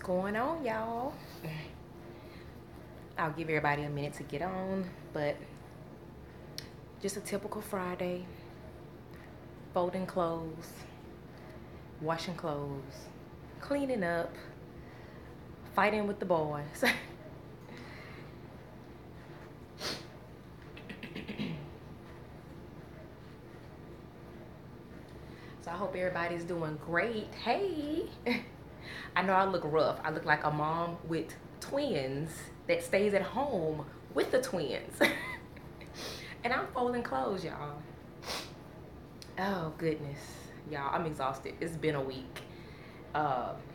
going on, y'all? I'll give everybody a minute to get on, but just a typical Friday. Folding clothes, washing clothes, cleaning up, fighting with the boys. So I hope everybody's doing great. Hey, I know I look rough. I look like a mom with twins that stays at home with the twins. And I'm folding clothes, y'all. Oh goodness, y'all, I'm exhausted. It's been a week.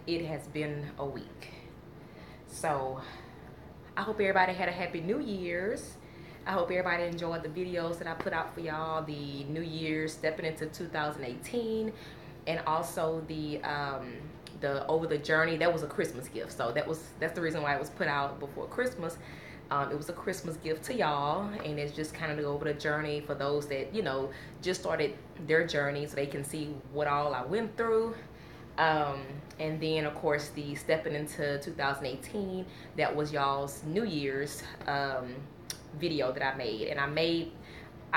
It has been a week. So I hope everybody had a happy New Year's. I hope everybody enjoyed the videos that I put out for y'all, the New Year's stepping into 2018, and also the Over the Journey. That was a Christmas gift, so that's the reason why it was put out before Christmas. It was a Christmas gift to y'all, and it's just kind of to go over the journey for those that, you know, just started their journey so they can see what all I went through. And then of course the stepping into 2018, that was y'all's New Year's video that I made. And I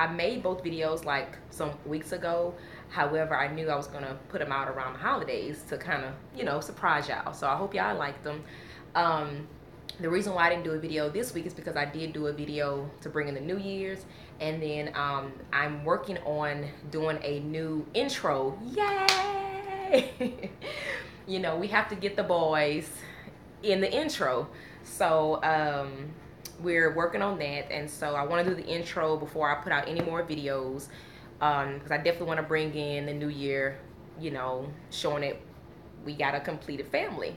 made both videos like some weeks ago. However, I knew I was gonna put them out around the holidays to kind of, you know, surprise y'all. So I hope y'all liked them. The reason why I didn't do a video this week is because I did do a video to bring in the New Year's, and then I'm working on doing a new intro. Yay! You know, we have to get the boys in the intro, so we're working on that. And so I want to do the intro before I put out any more videos, because I definitely want to bring in the new year, you know, showing that we got a completed family.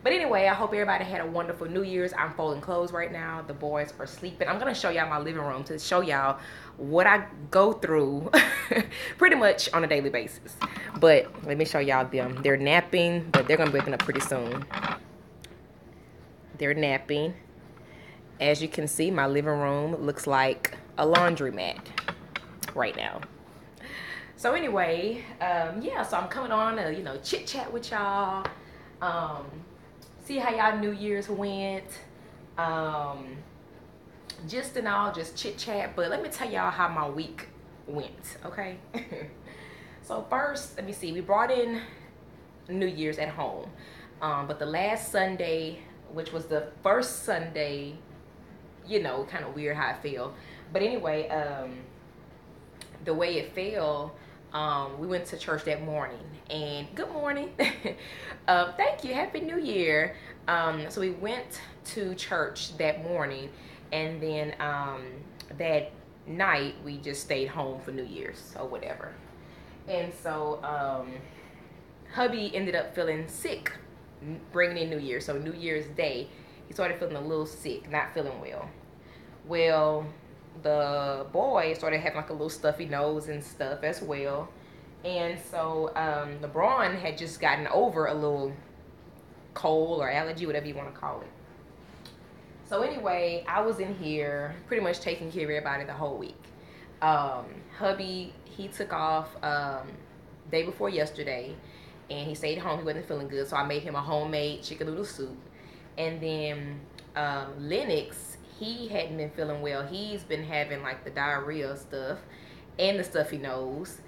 But anyway, I hope everybody had a wonderful New Year's. I'm folding clothes right now. The boys are sleeping. I'm going to show y'all my living room to show y'all what I go through pretty much on a daily basis. But let me show y'all them. They're napping, but they're going to be waking up pretty soon. They're napping. As you can see, my living room looks like a laundromat right now. So anyway, yeah, so I'm coming on to, you know, chit chat with y'all. See how y'all New Year's went. Just and all, just chit chat. But let me tell y'all how my week went, okay? So first, let me see. We brought in New Year's at home. But the last Sunday, which was the first Sunday, you know, kind of weird how I feel. But anyway, the way it fell, we went to church that morning. And good morning. Thank you. Happy New Year. So we went to church that morning, and then that night we just stayed home for New Year's or whatever. And so hubby ended up feeling sick bringing in New Year's. So New Year's Day, he started feeling a little sick, not feeling well. Well, the boy started having like a little stuffy nose and stuff as well. And so LeBron had just gotten over a little cold or allergy, whatever you want to call it. So anyway, I was in here pretty much taking care of everybody the whole week. Hubby, he took off day before yesterday, and he stayed home. He wasn't feeling good, so I made him a homemade chicken noodle soup. And then Lennox, he hadn't been feeling well. He's been having like the diarrhea stuff and the stuffy nose.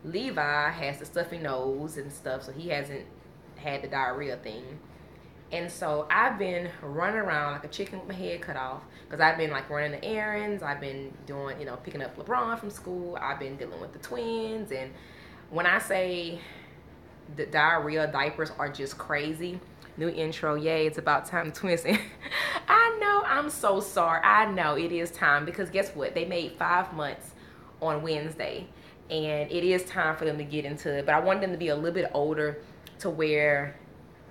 Levi has the stuffy nose and stuff, so he hasn't had the diarrhea thing. And so I've been running around like a chicken with my head cut off, because I've been like running the errands. I've been doing, you know, picking up LeBron from school. I've been dealing with the twins. And when I say the diarrhea diapers are just crazy. New intro, yay, it's about time twins. I know, I'm so sorry. I know it is time, because guess what? They made 5 months on Wednesday, and it is time for them to get into it. But I want them to be a little bit older to where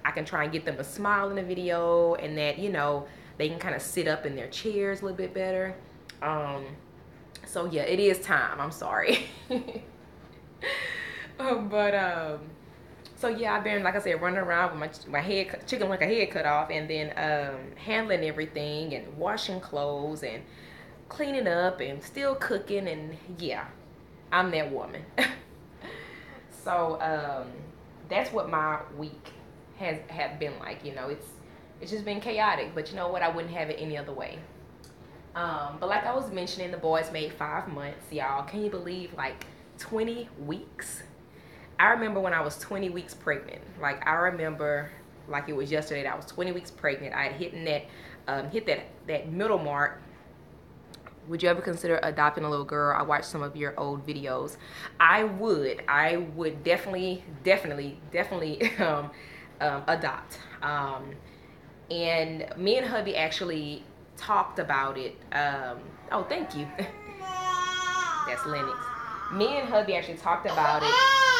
I can try and get them to smile in the video, and that, you know, they can kind of sit up in their chairs a little bit better. So yeah, it is time. I'm sorry. So yeah, I've been, like I said, running around with my head, chicken like a head cut off, and then handling everything and washing clothes and cleaning up and still cooking, and yeah, I'm that woman. So that's what my week have been like. You know, it's just been chaotic. But you know what? I wouldn't have it any other way. But like I was mentioning, the boys made 5 months, y'all. Can you believe, like, 20 weeks? I remember when I was 20 weeks pregnant. Like, I remember like it was yesterday that I was 20 weeks pregnant. I had hit that middle mark. Would you ever consider adopting a little girl? I watched some of your old videos. I would definitely adopt. And me and hubby actually talked about it. Oh, thank you. That's Lennox. Me and hubby actually talked about it.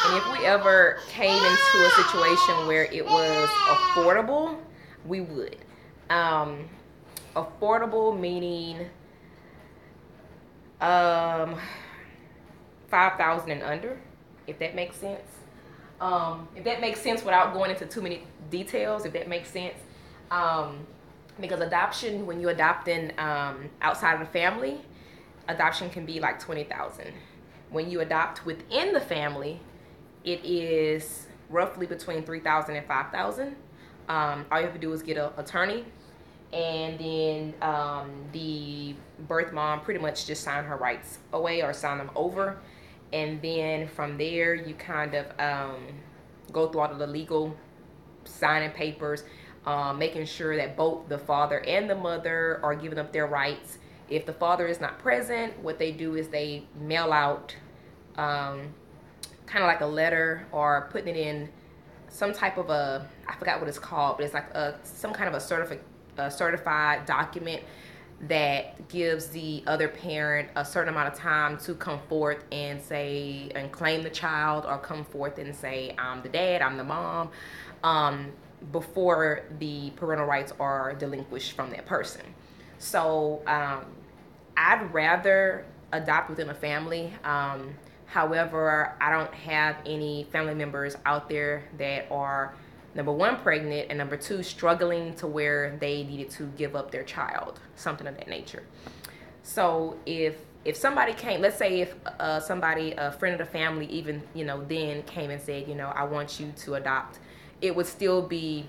And if we ever came into a situation where it was affordable, we would. Affordable meaning 5,000 and under, if that makes sense. If that makes sense without going into too many details, if that makes sense. Because adoption, when you're adopting outside of the family, adoption can be like 20,000. When you adopt within the family, it is roughly between 3,000 and 5,000. All you have to do is get an attorney, and then the birth mom pretty much just sign her rights away or sign them over, and then from there you kind of go through all of the legal signing papers, making sure that both the father and the mother are giving up their rights. If the father is not present, what they do is they mail out kind of like a letter, or putting it in some type of a, I forgot what it's called, but it's like some kind of a certified document that gives the other parent a certain amount of time to come forth and say and claim the child, or come forth and say, I'm the dad, I'm the mom, before the parental rights are delinquished from that person. So I'd rather adopt within a family. However, I don't have any family members out there that are, number one, pregnant, and number two, struggling to where they needed to give up their child, something of that nature. So if somebody came, let's say if somebody, a friend of the family, even, you know, then came and said, you know, I want you to adopt, it would still be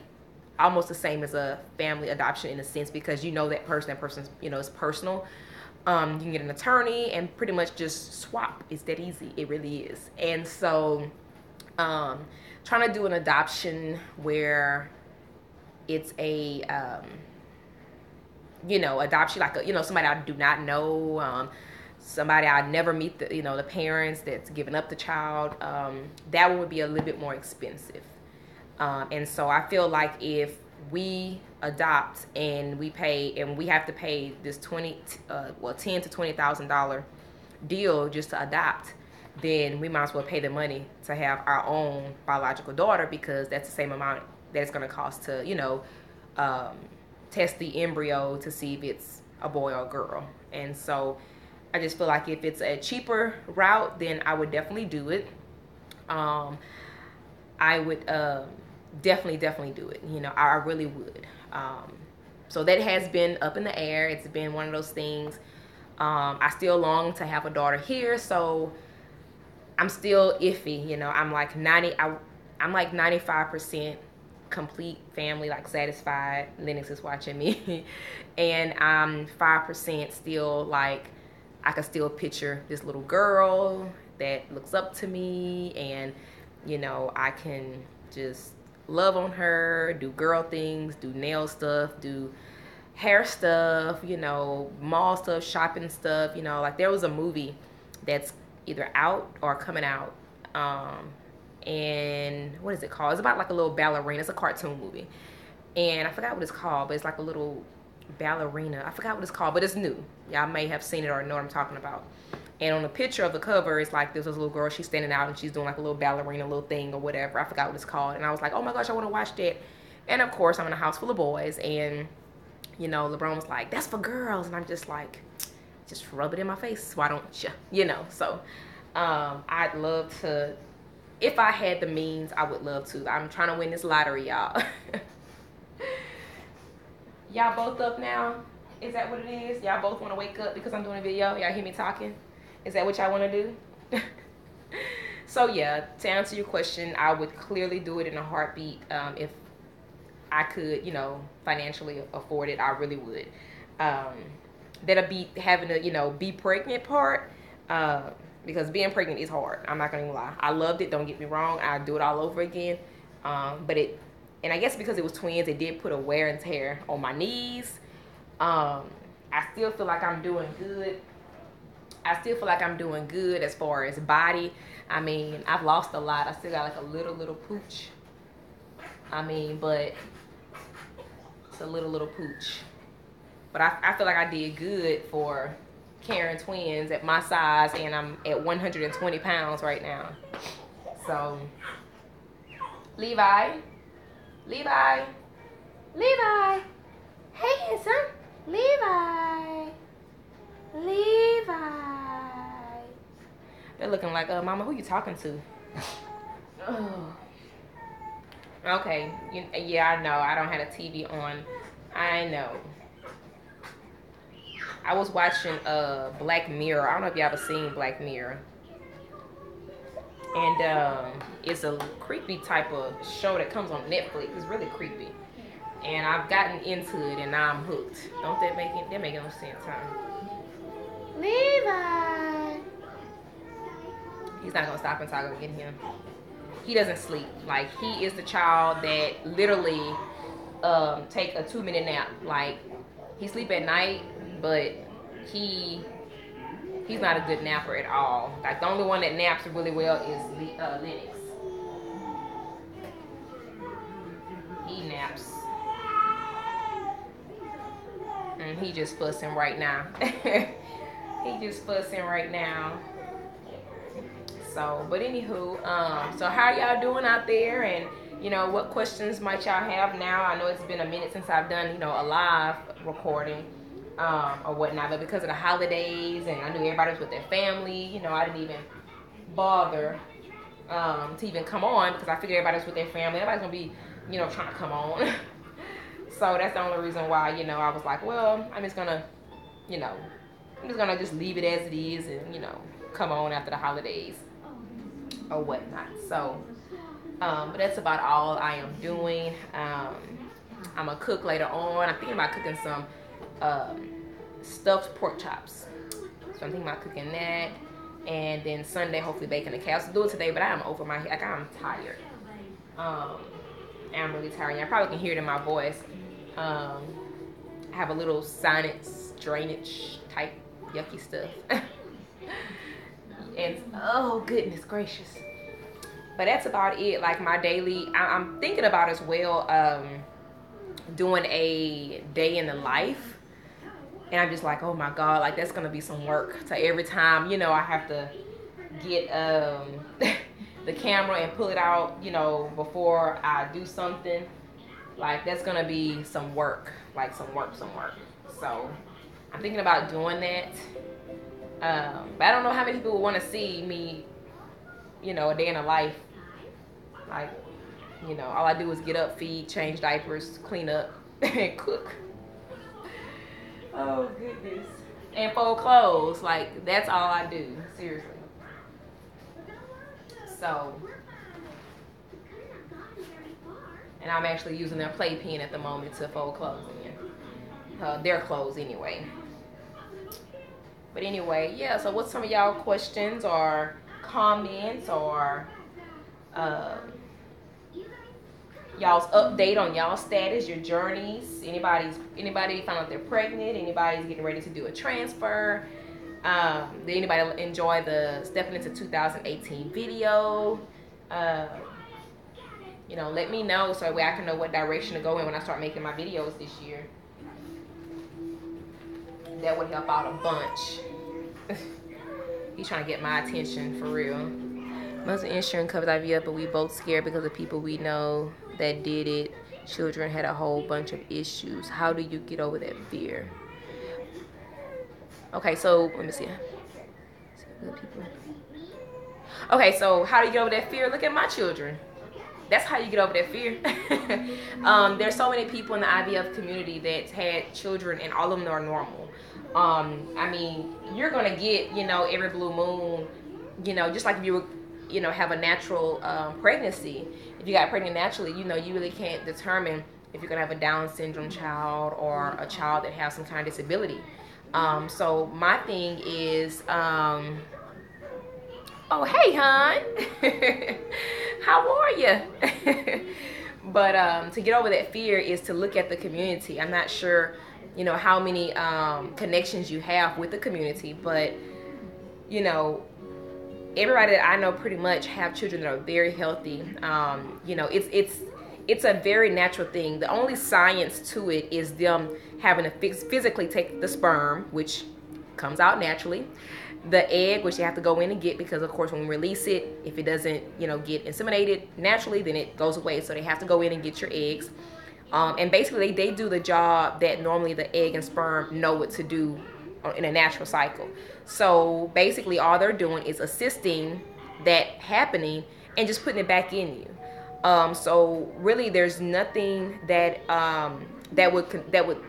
almost the same as a family adoption in a sense, because you know that person's, you know, it's personal. You can get an attorney and pretty much just swap. It's that easy. It really is. And so trying to do an adoption where it's a you know, adoption like a, you know, somebody I do not know, somebody I never meet, the, you know, the parents that's giving up the child, that one would be a little bit more expensive. And so I feel like if we adopt and we pay, and we have to pay this $10,000 to $20,000 deal just to adopt, then we might as well pay the money to have our own biological daughter, because that's the same amount that it's going to cost to, you know, test the embryo to see if it's a boy or a girl. And so I just feel like if it's a cheaper route, then I would definitely do it. I would definitely do it. You know, I really would. So that has been up in the air. It's been one of those things. I still long to have a daughter here, so I'm still iffy. You know, I'm like 95% complete family, like satisfied. Lennox is watching me, and I'm 5% still like I can still picture this little girl that looks up to me, and you know, I can just love on her, do girl things, do nail stuff, do hair stuff, you know, mall stuff, shopping stuff. You know, like there was a movie that's either out or coming out, and what is it called? It's about like a little ballerina. It's a cartoon movie, and I forgot what it's called, but it's like a little ballerina. I forgot what it's called, but it's new. Y'all may have seen it or know what I'm talking about. And on the picture of the cover, it's like there's this little girl, she's standing out and she's doing like a little ballerina little thing or whatever. I forgot what it's called. And I was like, oh my gosh, I want to watch that. And of course, I'm in a house full of boys, and you know, LeBron was like, that's for girls. And I'm just like, just rub it in my face, why don't you? You know, so I'd love to, if I had the means, I would love to. I'm trying to win this lottery, y'all. Y'all both up now? Is that what it is? Y'all both want to wake up because I'm doing a video? Y'all hear me talking? Is that what y'all want to do? So yeah, to answer your question, I would clearly do it in a heartbeat. If I could, you know, financially afford it, I really would. That'll be having to, you know, be pregnant part. Because being pregnant is hard. I'm not gonna even lie. I loved it. Don't get me wrong. I'd do it all over again. But and I guess because it was twins, it did put a wear and tear on my knees. I still feel like I'm doing good. I still feel like I'm doing good as far as body. I mean, I've lost a lot. I still got like a little pooch. I mean, but it's a little pooch. But I feel like I did good for carrying twins at my size, and I'm at 120 pounds right now. So, Levi. Hey, handsome. Levi. They're looking like, Mama, who you talking to? Oh. Okay. Yeah, I know. I don't have a TV on. I know. I was watching Black Mirror. I don't know if y'all ever seen Black Mirror. And it's a creepy type of show that comes on Netflix. It's really creepy. And I've gotten into it, and now I'm hooked. Don't that make it? That make no sense, huh? Levi. He's not gonna stop until I go get him. He doesn't sleep. Like, he is the child that literally take a 2-minute nap. Like, he sleep at night, but he's not a good napper at all. Like, the only one that naps really well is Lennox. He naps. And he just fussing right now. So, but anywho, so how y'all doing out there? And, you know, what questions might y'all have now? I know it's been a minute since I've done, you know, a live recording or whatnot, but because of the holidays and I knew everybody was with their family, you know, I didn't even bother to even come on because I figured everybody was with their family. Everybody's gonna be, you know, trying to come on. So that's the only reason why, you know, I was like, well, I'm just gonna just leave it as it is and, you know, come on after the holidays or whatnot. So, but that's about all I am doing. I'm gonna cook later on. I'm thinking about cooking some stuffed pork chops. So I'm thinking about cooking that. And then Sunday, hopefully baking the calves. I'll do it today, but I am over my head. Like, I'm tired. I'm really tired. I probably can hear it in my voice. I have a little sinus drainage type yucky stuff. And oh goodness gracious. But that's about it. Like my daily, I'm thinking about as well doing a day in the life. And I'm just like, oh my God, like that's gonna be some work. So every time, you know, I have to get the camera and pull it out, you know, before I do something. Like that's gonna be some work, like some work. So I'm thinking about doing that. But I don't know how many people would want to see me, you know, a day in a life. Like, you know, all I do is get up, feed, change diapers, clean up, and cook. Oh goodness. And fold clothes. Like that's all I do. Seriously. So, and I'm actually using their playpen at the moment to fold clothes in. Their clothes anyway. But anyway, yeah, so what's some of y'all questions or comments or y'all's update on y'all status, your journeys? Anybody found out they're pregnant? Anybody's getting ready to do a transfer? Did anybody enjoy the stepping into 2018 video? You know, let me know so that way I can know what direction to go in when I start making my videos this year. That would help out a bunch. He's trying to get my attention for real. Most insurance covers IVF, but we both scared because of people we know that did it. Children had a whole bunch of issues. How do you get over that fear? Okay, so let me see. Okay, so how do you get over that fear? Look at my children. That's how you get over that fear. There's so many people in the IVF community that's had children, and all of them are normal. I mean, you're gonna get, you know, every blue moon, you know, just like if you were, you know, have a natural pregnancy. If you got pregnant naturally, you know, you really can't determine if you're gonna have a Down syndrome child or a child that has some kind of disability. So my thing is, oh hey hon, how are you? But to get over that fear is to look at the community. I'm not sure, how many connections you have with the community, but everybody that I know pretty much have children that are very healthy. It's a very natural thing. The only science to it is them having to physically take the sperm, which comes out naturally, the egg, which you have to go in and get, because of course when we release it, if it doesn't get inseminated naturally, then it goes away. So they have to go in and get your eggs, and basically they do the job that normally the egg and sperm know what to do in a natural cycle. So basically all they're doing is assisting that happening and just putting it back in you. So really there's nothing that that would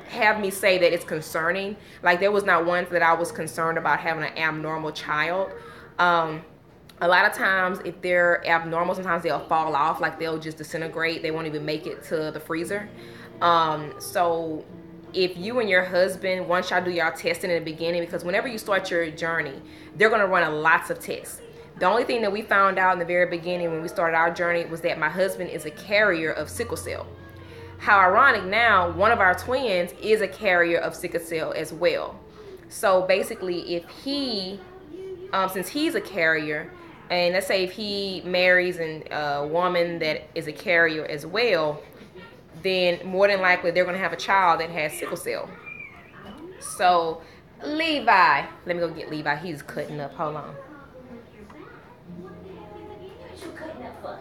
have me say that it's concerning. Like there was not once that I was concerned about having an abnormal child. A lot of times if they're abnormal, sometimes they'll fall off, like they'll just disintegrate. They won't even make it to the freezer. So if you and your husband, once y'all do y'all testing in the beginning, because whenever you start your journey, they're going to run lots of tests. The only thing that we found out in the very beginning when we started our journey was that my husband is a carrier of sickle cell. How ironic now, one of our twins is a carrier of sickle cell as well. So basically if he, since he's a carrier, and let's say if he marries a woman that is a carrier as well, then more than likely they're going to have a child that has sickle cell. So Levi, let me go get Levi. He's cutting up. Hold on. What you cutting up for?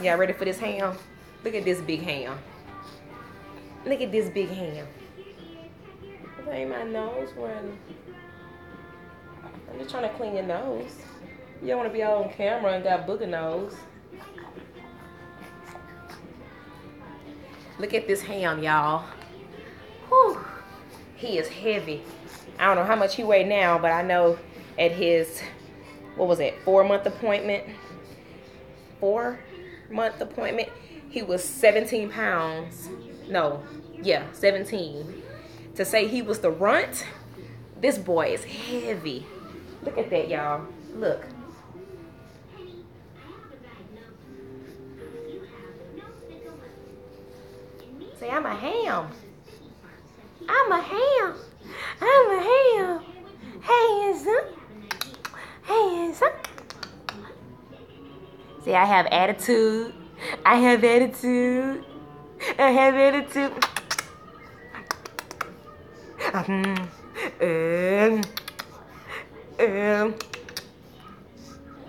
Y'all ready for this ham? Look at this big ham. Look at this big ham. That ain't my nose running. I'm just trying to clean your nose. You don't want to be out on camera and got booger nose. Look at this ham, y'all. Whew. He is heavy. I don't know how much he weighed now, but I know at his, 4-month appointment? 4-month appointment, he was 17 pounds. No, yeah, 17. To say he was the runt, this boy is heavy. Look at that, y'all. Look. Say, I'm a ham. I'm a ham. I'm a ham. Handsome. Handsome. See, I have attitude. I have attitude. I have attitude.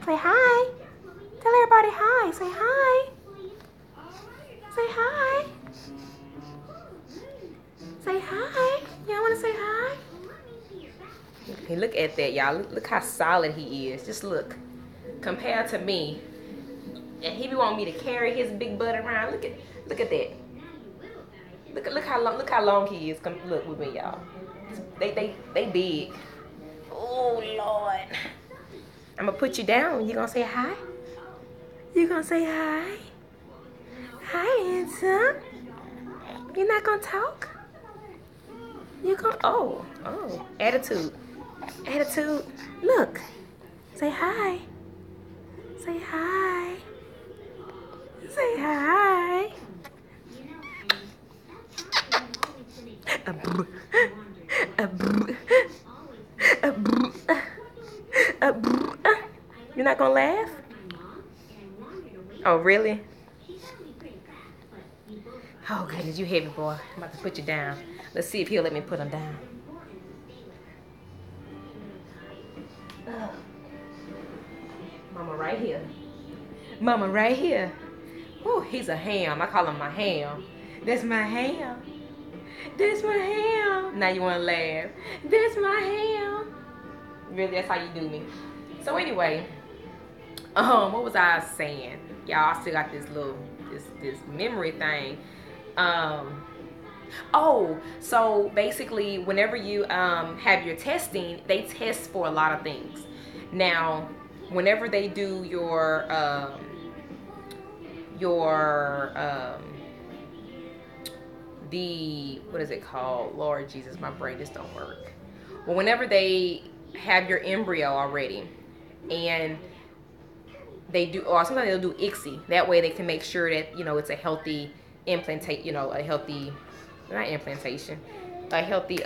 Say hi. Tell everybody hi. Say hi. Say hi. Say hi. Y'all want to say hi? Okay, look at that, y'all. Look how solid he is. Just look. Compared to me. And he be wanting me to carry his big butt around. Look at that. Look how long he is. Come look with me, y'all. They big. Oh Lord. I'm gonna put you down. You gonna say hi? You gonna say hi? Hi, handsome. You're not gonna talk? You gonna attitude. Attitude. Look. Say hi. Say hi. Say hi. You're not gonna laugh? Oh, really? Oh, goodness, you heavy, boy. I'm about to put you down. Let's see if he'll let me put him down. Mama right here. Mama right here. Oh, he's a ham. I call him my ham. That's my ham. That's my ham. Now you want to laugh. That's my ham. Really, that's how you do me. So anyway, what was I saying? Y'all, I still got this little, this memory thing. So basically, whenever you have your testing, they test for a lot of things. Now, whenever they do your the, what is it called? Lord Jesus, my brain just don't work. Well, whenever they have your embryo already, and they do, or sometimes they'll do ICSI. That way they can make sure that, you know, it's a healthy implantation, you know, a healthy, not implantation, a healthy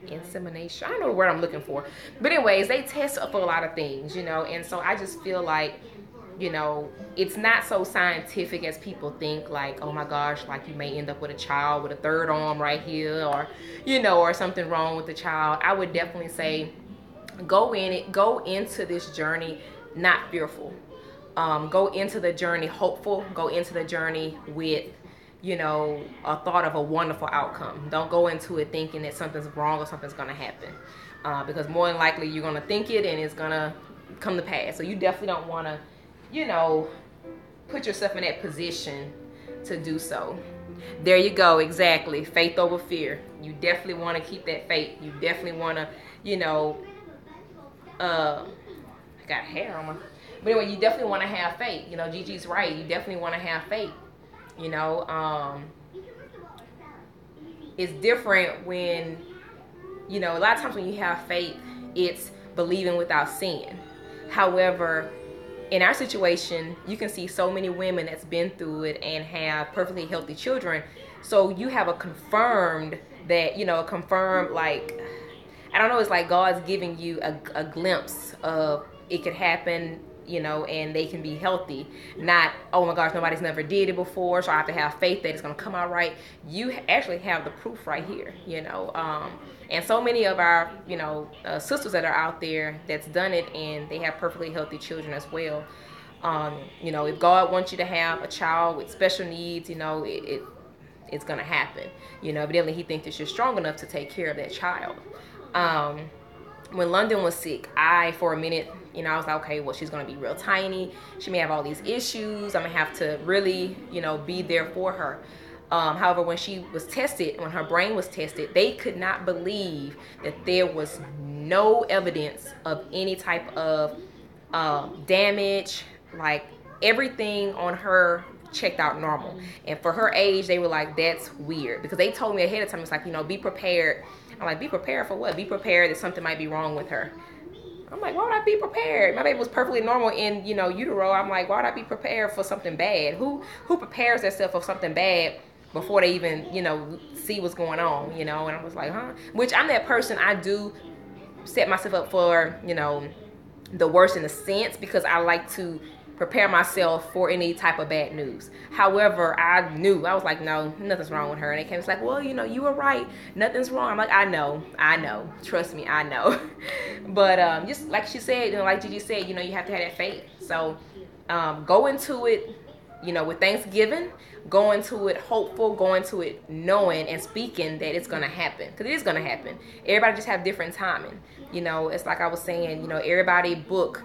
insemination. I don't know the word I'm looking for. But anyways, they test for a lot of things, you know, and so I just feel like, you know, it's not so scientific as people think, like, oh my gosh, like you may end up with a child with a third arm right here, or, you know, or something wrong with the child. I would definitely say go into this journey not fearful. Go into the journey hopeful. Go into the journey with, you know, a thought of a wonderful outcome. Don't go into it thinking that something's wrong or something's gonna happen, because more than likely you're gonna think it and it's gonna come to pass. So you definitely don't want to, you know, put yourself in that position to do so. There you go, exactly. Faith over fear. You definitely want to keep that faith. You definitely want to, you know, I got hair on my, but anyway, you definitely want to have faith. You know, Gigi's right. You definitely want to have faith. You know, it's different when, you know, a lot of times when you have faith, it's believing without seeing. However, in our situation, you can see so many women that's been through it and have perfectly healthy children. So you have a confirmed that, you know, confirmed, like, I don't know, it's like God's giving you a glimpse of it could happen, you know, and they can be healthy. Not, oh my gosh, nobody's never did it before, so I have to have faith that it's going to come out right. You actually have the proof right here, you know. And so many of our, you know, sisters that are out there that's done it and they have perfectly healthy children as well. You know, if God wants you to have a child with special needs, you know, it's going to happen. You know, evidently he thinks that you're strong enough to take care of that child. When London was sick, for a minute, you know, I was like, okay, well, she's going to be real tiny. She may have all these issues. I'm going to have to really, you know, be there for her. However, when she was tested, when her brain was tested, they could not believe that there was no evidence of any type of damage. Like, everything on her checked out normal. And for her age, they were like, that's weird. Because they told me ahead of time, it's like, you know, be prepared. I'm like, be prepared for what? Be prepared that something might be wrong with her. I'm like, why would I be prepared? My baby was perfectly normal in, you know, utero. I'm like, why would I be prepared for something bad? Who prepares themselves for something bad before they even, you know, see what's going on, you know? And I was like, huh? Which I'm that person, I do set myself up for, you know, the worst in a sense, because I like to prepare myself for any type of bad news. However, I was like, no, nothing's wrong with her. And they came, it's like, well, you know, you were right. Nothing's wrong. I'm like, I know. Trust me, I know. But just like she said, you know, like Gigi said, you know, you have to have that faith. So go into it, you know, with Thanksgiving, go into it hopeful, go into it knowing and speaking that it's going to happen. Because it is going to happen. Everybody just have different timing. You know, it's like I was saying, you know, everybody book,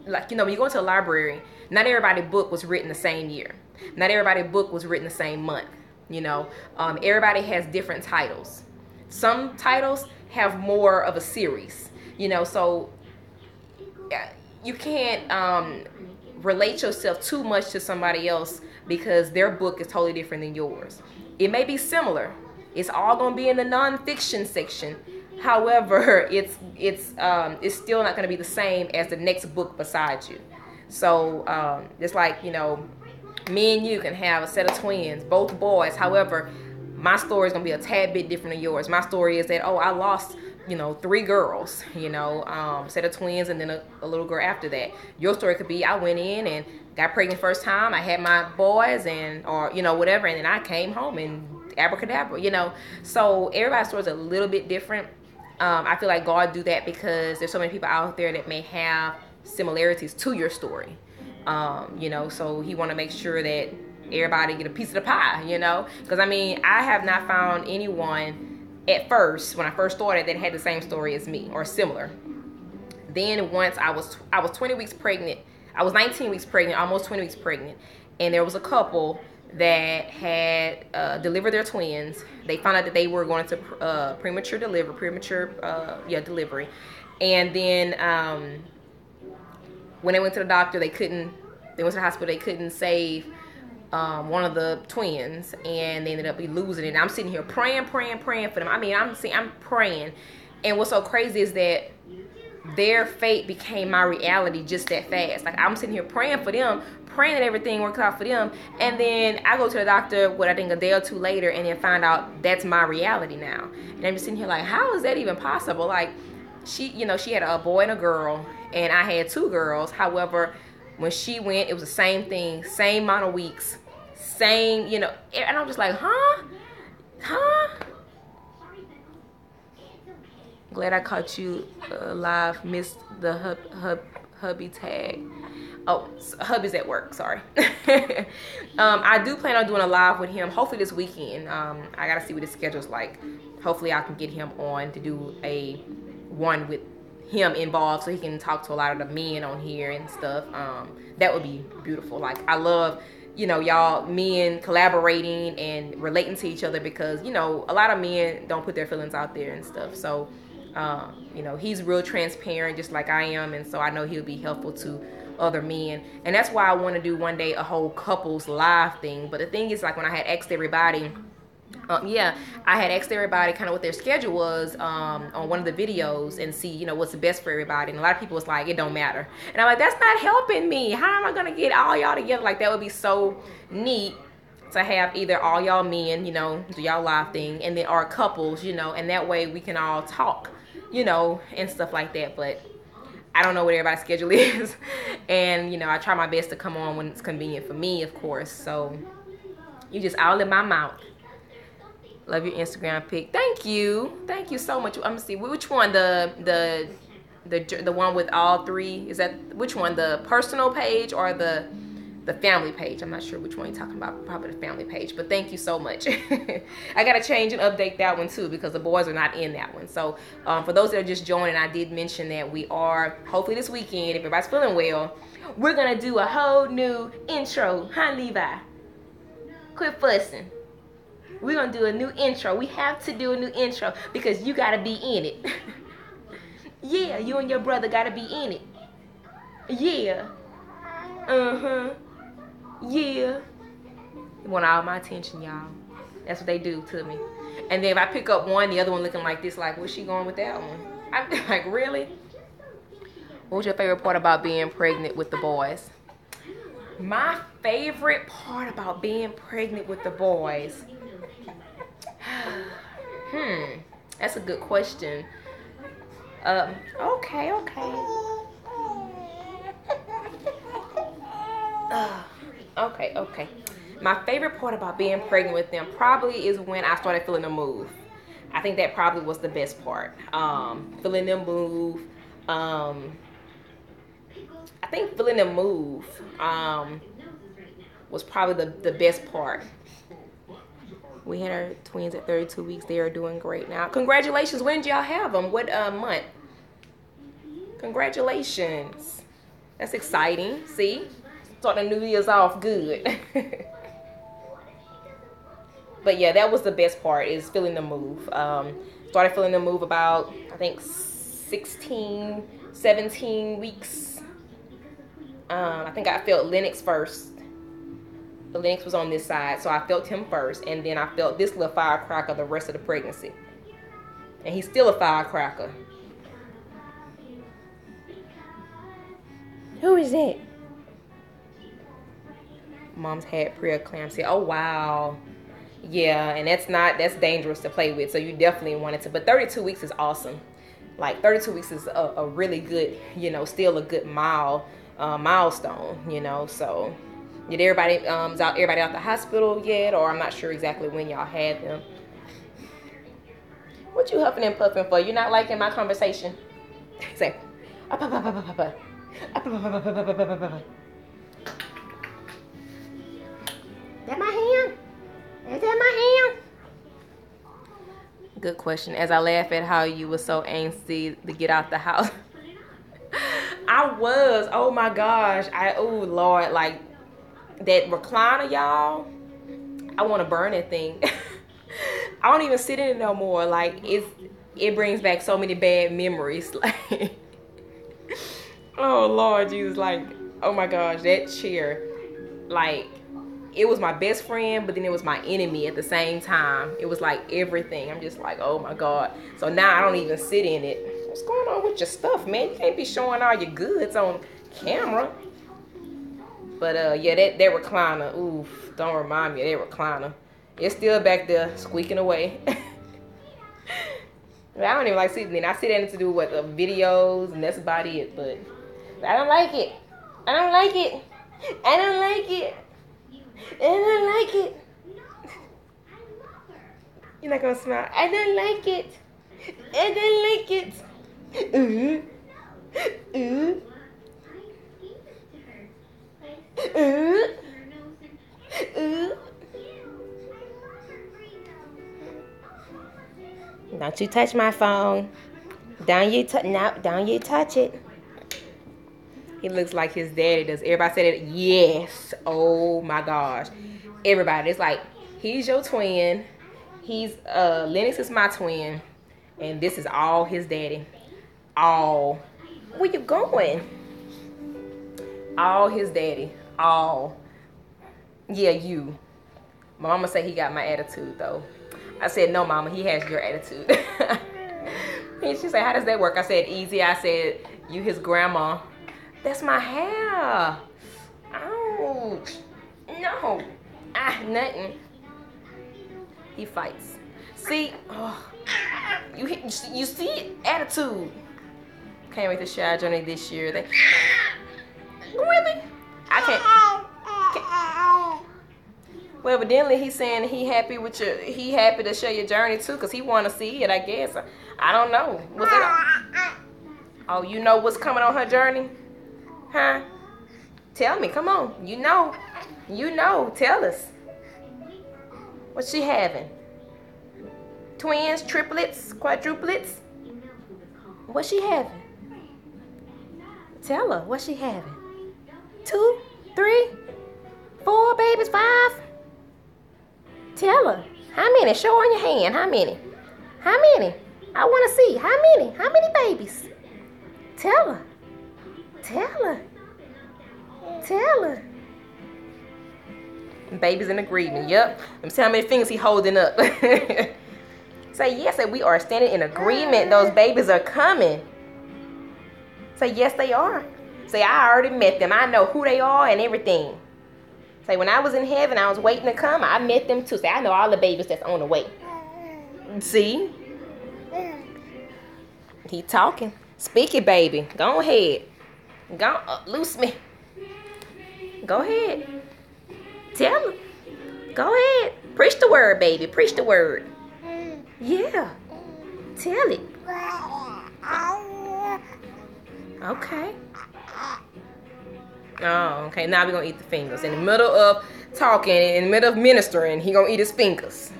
like, you know, when you go into a library, not everybody's book was written the same year. Not everybody's book was written the same month. You know, everybody has different titles. Some titles have more of a series, you know, so you can't relate yourself too much to somebody else because their book is totally different than yours. It may be similar. It's all going to be in the nonfiction section. However, it's still not going to be the same as the next book beside you. So it's like, you know, me and you can have a set of twins, both boys. However, my story is going to be a tad bit different than yours. My story is that, oh, I lost, you know, 3 girls, you know, set of twins, and then a little girl after that. Your story could be, I went in and got pregnant first time. I had my boys or, you know, whatever. And then I came home and abracadabra, you know. So everybody's story is a little bit different. I feel like God do that because there's so many people out there that may have similarities to your story. You know, so he want to make sure that everybody get a piece of the pie, you know. Because, I mean, I have not found anyone at first, when I first started, that had the same story as me or similar. Then once I was 20 weeks pregnant. I was 19 weeks pregnant, almost 20 weeks pregnant. And there was a couple that had delivered their twins. They found out that they were going to premature delivery. And then when they went to the doctor, they went to the hospital, they couldn't save one of the twins, and they ended up losing it. And I'm sitting here praying for them. I mean, I'm praying. And what's so crazy is that their fate became my reality just that fast. Like, I'm sitting here praying for them, praying that everything works out for them, and then I go to the doctor, I think a day or two later, and then find out that's my reality now. And I'm just sitting here like, how is that even possible? Like, she had a boy and a girl, and I had 2 girls. However, when she went, it was the same thing, same amount of weeks, same, and I'm just like, huh? Glad I caught you live. Missed the hubby tag. Oh, hubby's at work, sorry. I do plan on doing a live with him, hopefully this weekend. I gotta see what his schedule's like. Hopefully I can get him on to do a one with him involved, so he can talk to a lot of the men on here and stuff. That would be beautiful. Like, I love, y'all men collaborating and relating to each other, because, a lot of men don't put their feelings out there and stuff. So, he's real transparent just like I am, and so I know he'll be helpful to other men. And that's why I want to do one day a whole couples live thing. But the thing is, like, when I had asked everybody, I had asked everybody kind of what their schedule was on one of the videos, and see, what's the best for everybody. And a lot of people was like, it don't matter. And I'm like, that's not helping me. How am I going to get all y'all together? Like, that would be so neat to have either all y'all men, do y'all live thing, and then our couples, and that way we can all talk, and stuff like that. But I don't know what everybody's schedule is. And, I try my best to come on when it's convenient for me, of course. So you just all in my mouth. Love your Instagram pic. Thank you so much. I'm gonna see which one, the one with all 3. Is that which one, the personal page or the family page? I'm not sure which one you're talking about. Probably the family page. But thank you so much. I gotta change and update that one too, because the boys are not in that one. So for those that are just joining, I did mention that we are, hopefully this weekend, if everybody's feeling well, we're gonna do a whole new intro. Huh, Levi? Quit fussing. We're going to do a new intro. We have to do a new intro because you got to be in it. Yeah, you and your brother got to be in it. Yeah. Yeah. You want all my attention, y'all. That's what they do to me. And then if I pick up one, the other one looking like this, like, where's she going with that one? I'm like, really? What was your favorite part about being pregnant with the boys? My favorite part about being pregnant with the boys... That's a good question. Okay. Okay. My favorite part about being pregnant with them probably is when I started feeling the move. I think that probably was the best part. Feeling them move. I think feeling them move was probably the best part. We had our twins at 32 weeks. They are doing great now. Congratulations. When did y'all have them? What month? Congratulations. That's exciting. See? Starting the New Year's off good. But yeah, that was the best part, is feeling the move. Started feeling the move about, I think, 16, 17 weeks. I think I felt Lennox first. Lennox was on this side, so I felt him first, and then I felt this little firecracker the rest of the pregnancy. And he's still a firecracker. Who is that? Mom's had preeclampsia. Oh, wow. Yeah, and that's dangerous to play with, so you definitely wanted to. But 32 weeks is awesome. Like, 32 weeks is a really good, still a good milestone, so... Did everybody out the hospital yet? Or I'm not sure exactly when y'all had them. What you huffing and puffing for? You're not liking my conversation? Say, that my hand? Is that my hand? Good question. As I laugh at how you were so angsty to get out the house. I was. Oh my gosh. Oh Lord. Like, that recliner, y'all, I want to burn that thing. I don't even sit in it no more. Like it brings back so many bad memories. Like, oh Lord Jesus, like, oh my gosh, that chair, like, it was my best friend, but then it was my enemy at the same time. It was like everything. I'm just like, oh my God. So now I don't even sit in it. What's going on with your stuff, man? You can't be showing all your goods on camera. But yeah, that recliner, oof, don't remind me of that recliner. It's still back there squeaking away. I don't even like sitting in. I sit in it to do what, videos, and that's about it. But I don't like it. I don't like it. I don't like it. I don't like it. You're not gonna smile. I don't like it. I don't like it. Don't you touch my phone. Don't you touch it. He looks like his daddy does. Everybody said it. Yes. Oh my gosh. Everybody. It's like, he's your twin. Lennox is my twin. And this is all his daddy. All. Where you going? All his daddy. All. Yeah, you. My mama said he got my attitude though. I said, no, mama, he has your attitude. And she said, how does that work? I said, easy. I said, you his grandma. That's my hair. Ouch. No. Nothing. He fights. See? Oh, you see it? Attitude. Can't wait to share Journey this year. Really? I can't. Well, evidently he's saying he happy to share your journey too, because he want to see it, I guess. I don't know. What's that? Oh, you know what's coming on her journey? Huh? Tell me, come on. You know, tell us. What's she having? Twins, triplets, quadruplets? What's she having? Tell her, what's she having? 2, 3, 4 babies, 5? Tell her. How many? Show on your hand. How many? How many? I want to see. How many? How many babies? Tell her. Tell her. Tell her. Babies in agreement. Yep. Let me see how many fingers he holding up. Say yes, and we are standing in agreement. Those babies are coming. Say yes, they are. Say I already met them. I know who they are and everything. Say when I was in heaven, I was waiting to come. I met them too. Say I know all the babies that's on the way. See? He talking. Speak it, baby. Go ahead. Go loose me. Go ahead. Tell him. Go ahead. Preach the word, baby. Preach the word. Yeah. Tell it. Okay. Oh, okay. Now we're going to eat the fingers. In the middle of talking, in the middle of ministering, he going to eat his fingers.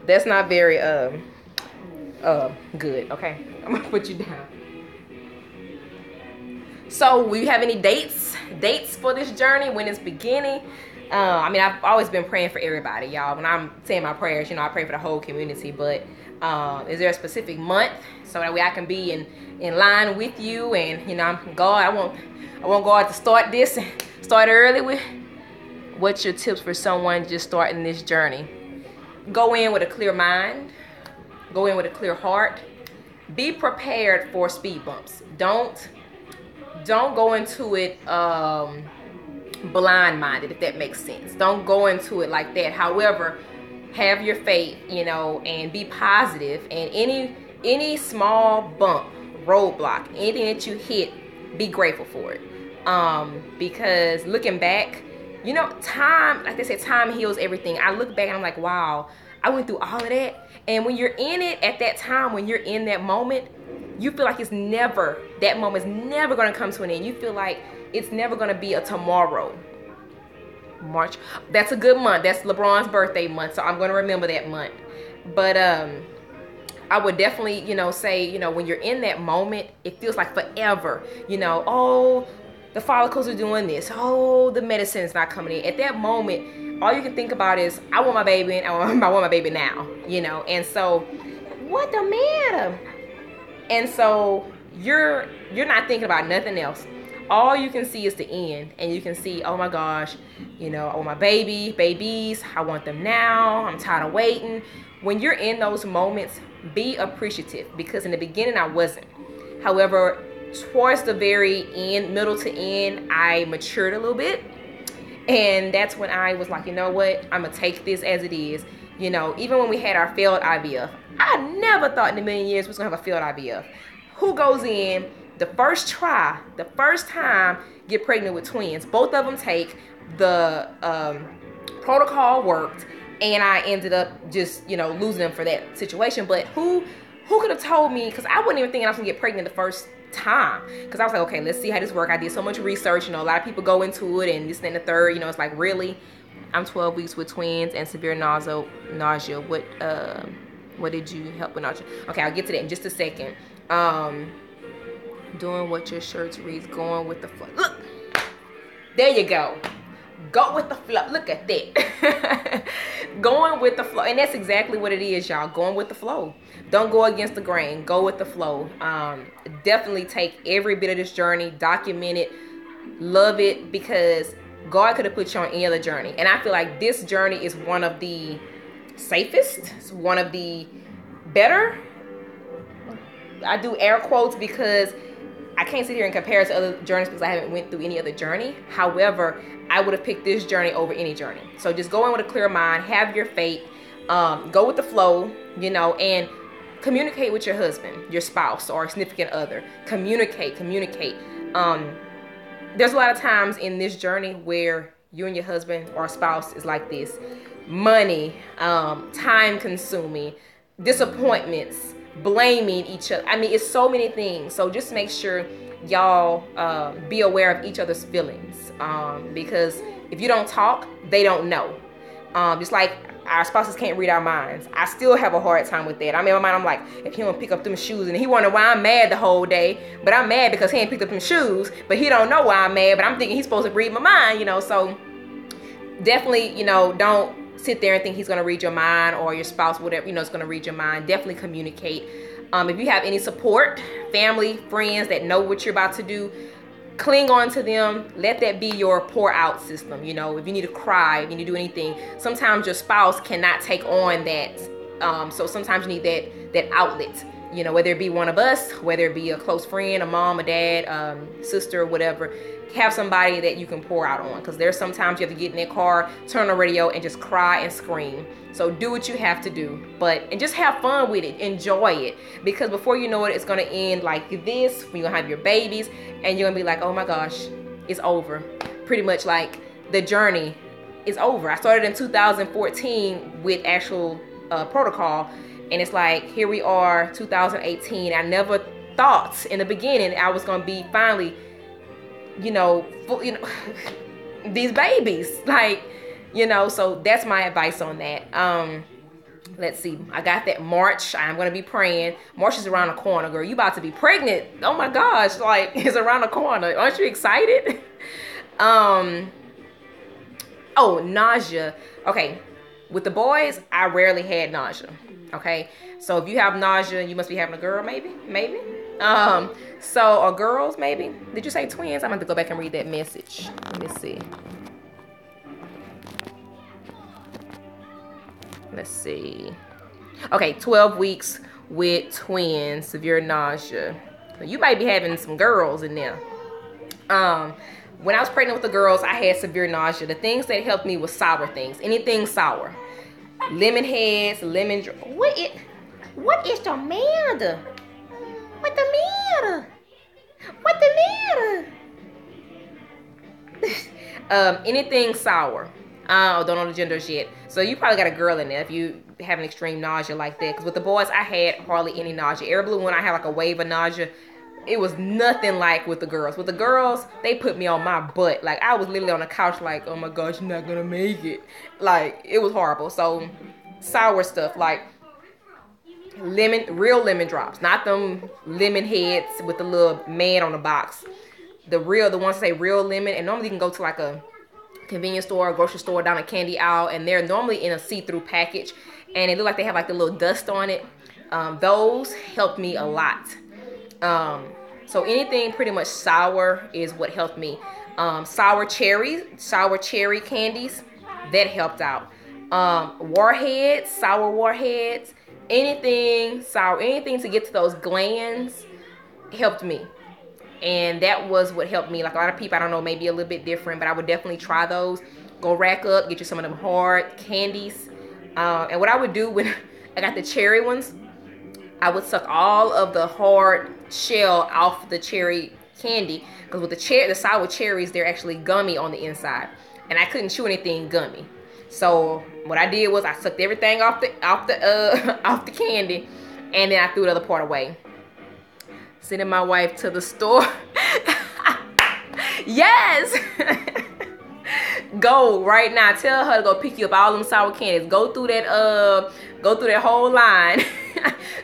That's not very good. Okay. I'm going to put you down. So, will you have any dates for this journey, when it's beginning? I mean, I've always been praying for everybody, y'all. When I'm saying my prayers, I pray for the whole community. But is there a specific month so that way I can be in line with you? And God, I want God to start this and start early with. What's your tips for someone just starting this journey? Go in with a clear mind. Go in with a clear heart. Be prepared for speed bumps. Don't go into it blind-minded, if that makes sense. Don't go into it like that. However, have your faith, and be positive. And any small bump, roadblock, anything that you hit, be grateful for it. Because looking back, time, like they say, time heals everything. I look back and I'm like, wow, I went through all of that. And when you're in it at that time, when you're in that moment, you feel like that moment's never going to come to an end. You feel like it's never going to be a tomorrow. March. That's a good month. That's LeBron's birthday month. So I'm going to remember that month. But I would definitely, say, when you're in that moment, it feels like forever. Oh, the follicles are doing this. Oh, the medicine is not coming in. At that moment, all you can think about is, I want my baby and I want my baby now, you know? And so, what the matter? And so you're not thinking about nothing else. All you can see is the end, and you can see, oh my gosh, you know, oh my babies, I want them now. I'm tired of waiting. When you're in those moments, be appreciative, because in the beginning I wasn't. However, towards the very end, middle to end, I matured a little bit, and that's when I was like, you know what, I'm gonna take this as it is. You know, even when we had our failed IVF, I never thought in a million years we was gonna have a failed IVF. Who goes in the first try, the first time, get pregnant with twins? Both of them take. The protocol worked, and I ended up just, you know, losing them for that situation. But who could have told me? Because I wasn't even thinking I was gonna get pregnant the first time, because I was like, okay, let's see how this works. I did so much research, you know, a lot of people go into it and this and the third, you know. It's like, really? I'm 12 weeks with twins and severe nausea. What did you help with nausea? Okay, I'll get to that in just a second. Doing what your shirts reads, going with the flow. Look, there you go. Go with the flow. Look at that. Going with the flow. And that's exactly what it is, y'all. Going with the flow. Don't go against the grain. Go with the flow. Definitely take every bit of this journey, document it, love it, because God could have put you on any other journey. And I feel like this journey is one of the safest. It's one of the better. I do air quotes because I can't sit here and compare it to other journeys because I haven't went through any other journey. However, I would have picked this journey over any journey. So just go in with a clear mind, have your faith, go with the flow, you know, and communicate with your husband, your spouse, or significant other. Communicate. There's a lot of times in this journey where you and your husband or spouse is like this. Money, time consuming, disappointments, blaming each other. I mean, it's so many things. So just make sure y'all be aware of each other's feelings, because if you don't talk, they don't know. Just like our spouses can't read our minds. I still have a hard time with that. I mean, in my mind, I'm like, if he don't pick up them shoes, and he wonder why I'm mad the whole day, but I'm mad because he ain't picked up them shoes, but he don't know why I'm mad, but I'm thinking he's supposed to read my mind, you know. So definitely, you know, don't sit there and think he's going to read your mind, or your spouse, whatever, you know, is going to read your mind. Definitely communicate. If you have any support, family, friends that know what you're about to do, cling on to them. Let that be your pour out system. You know, if you need to cry, if you need to do anything, sometimes your spouse cannot take on that. So sometimes you need that outlet, you know, whether it be one of us, whether it be a close friend, a mom, a dad, sister, whatever. Have somebody that you can pour out on, because there's sometimes you have to get in that car, turn on the radio, and just cry and scream. So do what you have to do, and just have fun with it. Enjoy it, because before you know it, it's gonna end like this. When you're gonna have your babies, and you're gonna be like, oh my gosh, it's over. Pretty much like the journey is over. I started in 2014 with actual protocol, and it's like here we are, 2018. I never thought in the beginning I was gonna be finally, you know, these babies, like, you know. So that's my advice on that. Let's see, I got that March. I'm gonna be praying. March is around the corner, girl. You about to be pregnant. Oh my gosh, like, it's around the corner. Aren't you excited? Oh, nausea. Okay, with the boys, I rarely had nausea. Okay, so if you have nausea, you must be having a girl, maybe. So, or girls, maybe. Did you say twins? I'm going to go back and read that message. Let me see. Let's see. Okay, 12 weeks with twins, severe nausea. You might be having some girls in there. When I was pregnant with the girls, I had severe nausea. The things that helped me was sour things. Anything sour. Lemon heads, lemon... What is the matter? What the matter? What the matter? Anything sour. Don't know the genders yet. So you probably got a girl in there if you have an extreme nausea like that. Because with the boys, I had hardly any nausea. Air Blue, when I had like a wave of nausea, it was nothing like with the girls. With the girls, they put me on my butt. Like, I was literally on the couch like, oh my gosh, you're not going to make it. Like, it was horrible. So, sour stuff like real lemon drops. Not them lemon heads with the little man on the box. the ones that say real lemon, and normally you can go to like a convenience store or grocery store down a candy aisle, and they're normally in a see-through package, and it look like they have like the little dust on it. Those helped me a lot. So anything pretty much sour is what helped me. Sour cherry candies, that helped out. Warheads, sour warheads, anything sour, anything to get to those glands helped me. And that was what helped me. Like a lot of people, I don't know, maybe a little bit different, but I would definitely try those. Go rack up, get you some of them hard candies. And what I would do when I got the cherry ones, I would suck all of the hard shell off the cherry candy, because with the sour cherries, they're actually gummy on the inside, and I couldn't chew anything gummy. So what I did was I sucked everything off the candy, and then I threw the other part away. Sending my wife to the store. Yes. Go right now. Tell her to go pick you up all them sour candies. Go through that whole line.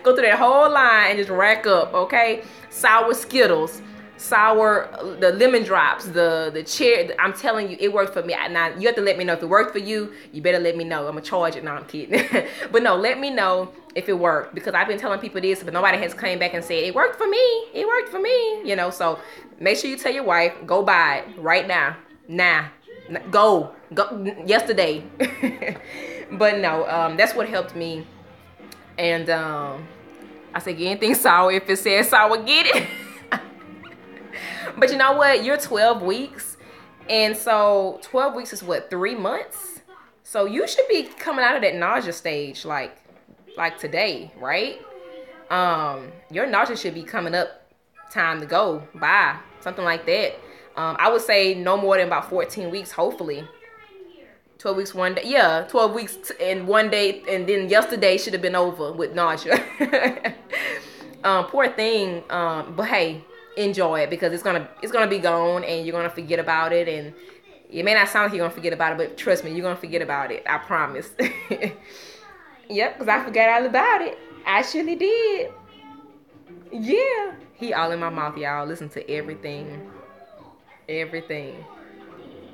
Go through that whole line and just rack up, okay? Sour Skittles, the lemon drops, the cherry. I'm telling you, it worked for me. Now you have to let me know if it worked for you. You better let me know. I'm gonna charge it. No, I'm kidding. But no, let me know if it worked, because I've been telling people this, but nobody has came back and said it worked for me. It worked for me. You know, so make sure you tell your wife, go buy it right now. Go yesterday. But no, that's what helped me. And I said, get anything sour. If it says sour, get it. But you know what? You're 12 weeks. And so 12 weeks is what, 3 months? So you should be coming out of that nausea stage like today, right? Your nausea should be coming up, time to go, bye, something like that. I would say no more than about 14 weeks, hopefully. 12 weeks one day. Yeah, 12 weeks and 1 day, and then yesterday should have been over with nausea. Poor thing. But hey, enjoy it, because it's gonna be gone, and you're gonna forget about it. And it may not sound like you're gonna forget about it, but trust me, you're gonna forget about it. I promise. Yep, because I forgot all about it. I surely did. Yeah. He all in my mouth, y'all. Listen to everything. Everything.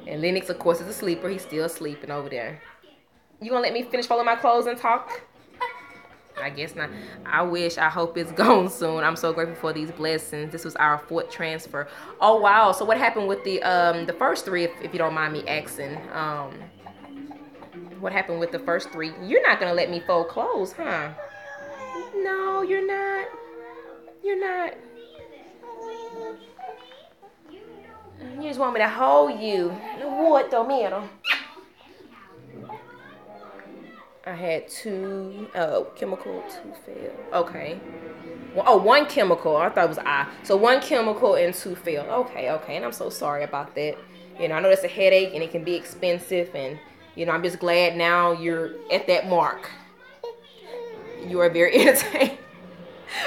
And Lennox, of course, is a sleeper. He's still sleeping over there. You gonna let me finish folding my clothes and talk? I guess not. I hope it's gone soon. I'm so grateful for these blessings. This was our 4th transfer. Oh, wow. So what happened with the first 3, if you don't mind me asking? What happened with the first 3? You're not gonna let me fold clothes, huh? No, you're not. You're not. You just want me to hold you. What, Domero? I had 2 chemical, 2 failed. Okay. Well, 1 chemical. I thought it was I. So 1 chemical and 2 failed. Okay. And I'm so sorry about that. You know, I know that's a headache and it can be expensive, and you know, I'm just glad now you're at that mark. You are very entertaining.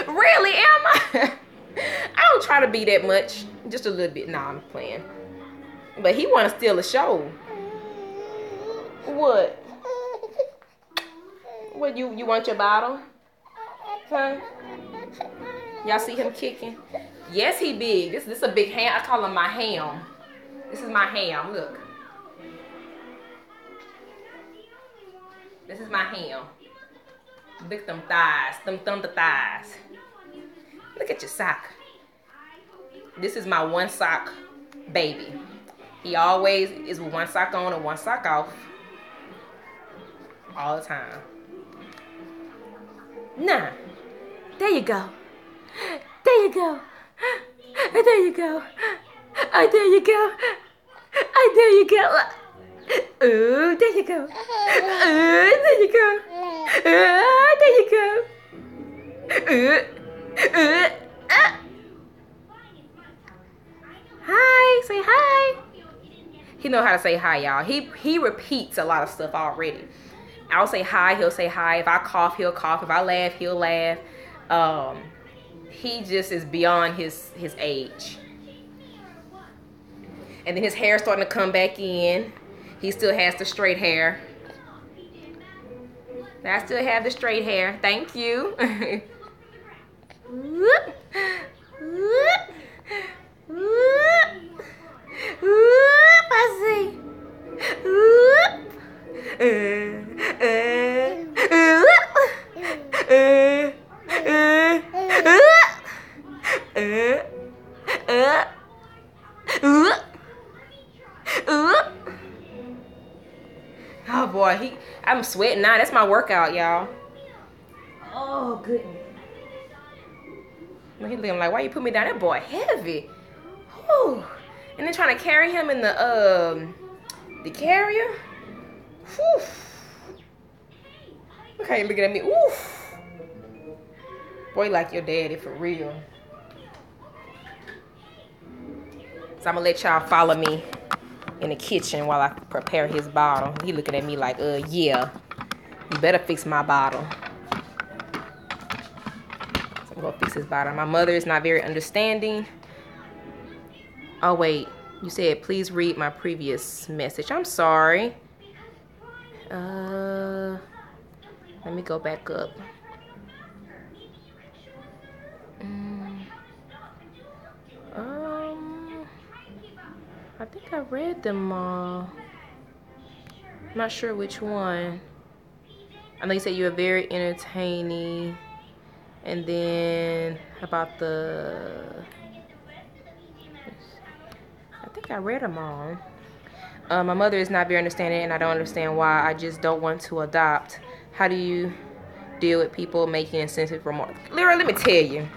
Really, am I? I don't try to be that much. Just a little bit. Nah, I'm playing. But he want to steal the show. What? What, you want your bottle? Huh? Y'all see him kicking? Yes, he big. This is a big ham. I call him my ham. This is my ham. Look. This is my ham. Look at them thighs. Them thunder thighs. Look at your sock. This is my 1 sock baby. He always is with 1 sock on and 1 sock off. All the time. Nah. There you go. There you go. There you go. Oh, there you go. Oh, there you go. Oh, there you go. Oh, there you go. Oh, there you go. Hi, say hi. He know how to say hi, y'all. He repeats a lot of stuff already. I'll say hi, he'll say hi. If I cough, he'll cough. If I laugh, he'll laugh. He just is beyond his age. And then his hair's starting to come back in. He still has the straight hair. I still have the straight hair. Thank you. Whoop. Whoop. Whoop. Oh boy, I'm sweating now. That's my workout, y'all. Oh goodness. He looking like, why you put me down? That boy heavy. Whew. And then trying to carry him in the carrier. Whew. Okay, looking at me. Oof. Boy, like your daddy for real. So I'm gonna let y'all follow me in the kitchen while I prepare his bottle. He looking at me like, yeah, you better fix my bottle. So I'm gonna fix his bottle. My mother is not very understanding. Oh wait, you said please read my previous message. I'm sorry. Let me go back up. I think I read them all. I'm not sure which one. I know you said you were very entertaining. And then about I think I read them all. My mother is not very understanding and I don't understand why. I just don't want to adopt. How do you deal with people making insensitive remarks? Lyra, let me tell you.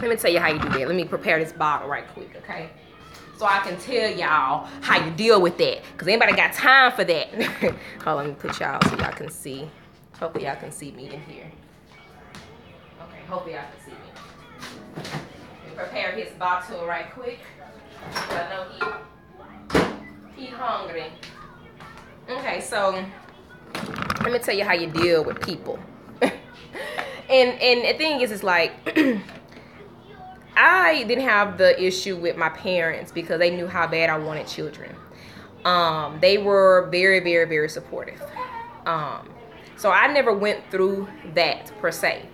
Let me tell you how you do that. Let me prepare this bottle right quick, okay? So I can tell y'all how you deal with that. Because anybody got time for that. Hold on, let me put y'all so y'all can see. Hopefully y'all can see me in here. Okay, hopefully y'all can see me. Let me prepare his bottle right quick. I know he hungry. Okay, so let me tell you how you deal with people. and the thing is, it's like I didn't have the issue with my parents because they knew how bad I wanted children. They were very, very, very supportive. So I never went through that per se.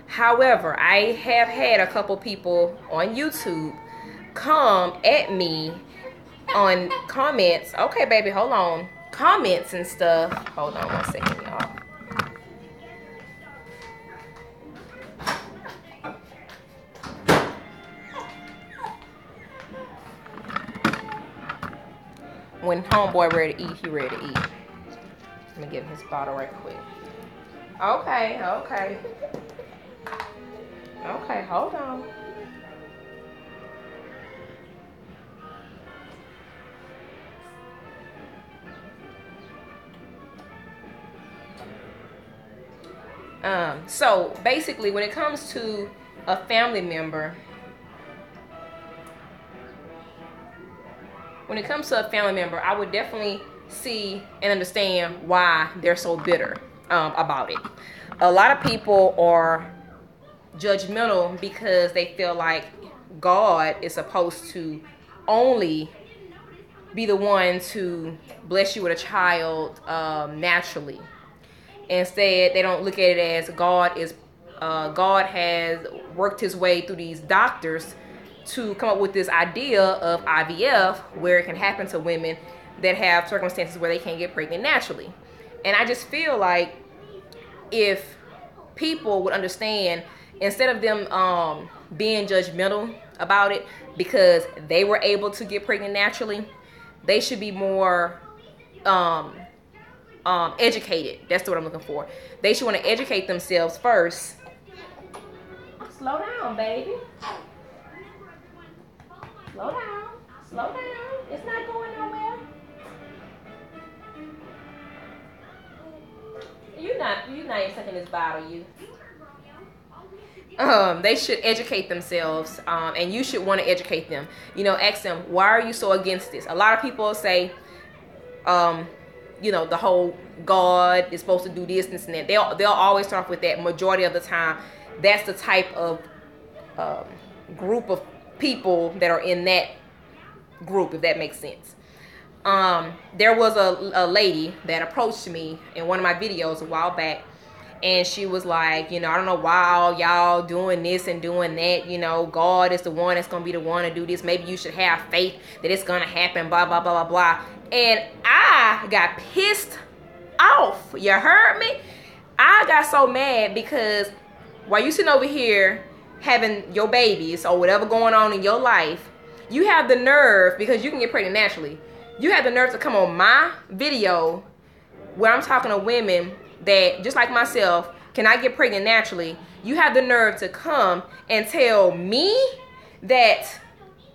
However, I have had a couple people on YouTube come at me on comments. Okay, baby, hold on. Comments and stuff. Hold on 1 second, y'all. When homeboy ready to eat, he ready to eat. Let me give him his bottle right quick. Okay, okay. Okay, hold on. So basically when it comes to a family member, I would definitely see and understand why they're so bitter about it. A lot of people are judgmental because they feel like God is supposed to only be the one to bless you with a child naturally. Instead, they don't look at it as God has worked his way through these doctors to come up with this idea of IVF, where it can happen to women that have circumstances where they can't get pregnant naturally. And I just feel like if people would understand, instead of them being judgmental about it because they were able to get pregnant naturally, they should be more educated. That's what I'm looking for. They should want to educate themselves first. Slow down, baby. Slow down. Slow down. It's not going nowhere. You're not even sucking this bottle, you. They should educate themselves, and you should want to educate them. You know, ask them, why are you so against this? A lot of people say, you know, the whole God is supposed to do this and that. They'll always start off with that. Majority of the time, that's the type of group of people that are in that group, if that makes sense. There was a lady that approached me in one of my videos a while back, and she was like, you know, I don't know why all y'all doing this and doing that. You know, God is the one that's going to be the one to do this. Maybe you should have faith that it's going to happen, blah, blah, blah, blah, blah. And I got pissed off. You heard me? I got so mad because while you sitting over here having your babies or whatever going on in your life, you have the nerve, because you can get pregnant naturally, you have the nerve to come on my video where I'm talking to women that, just like myself, cannot get pregnant naturally. You have the nerve to come and tell me that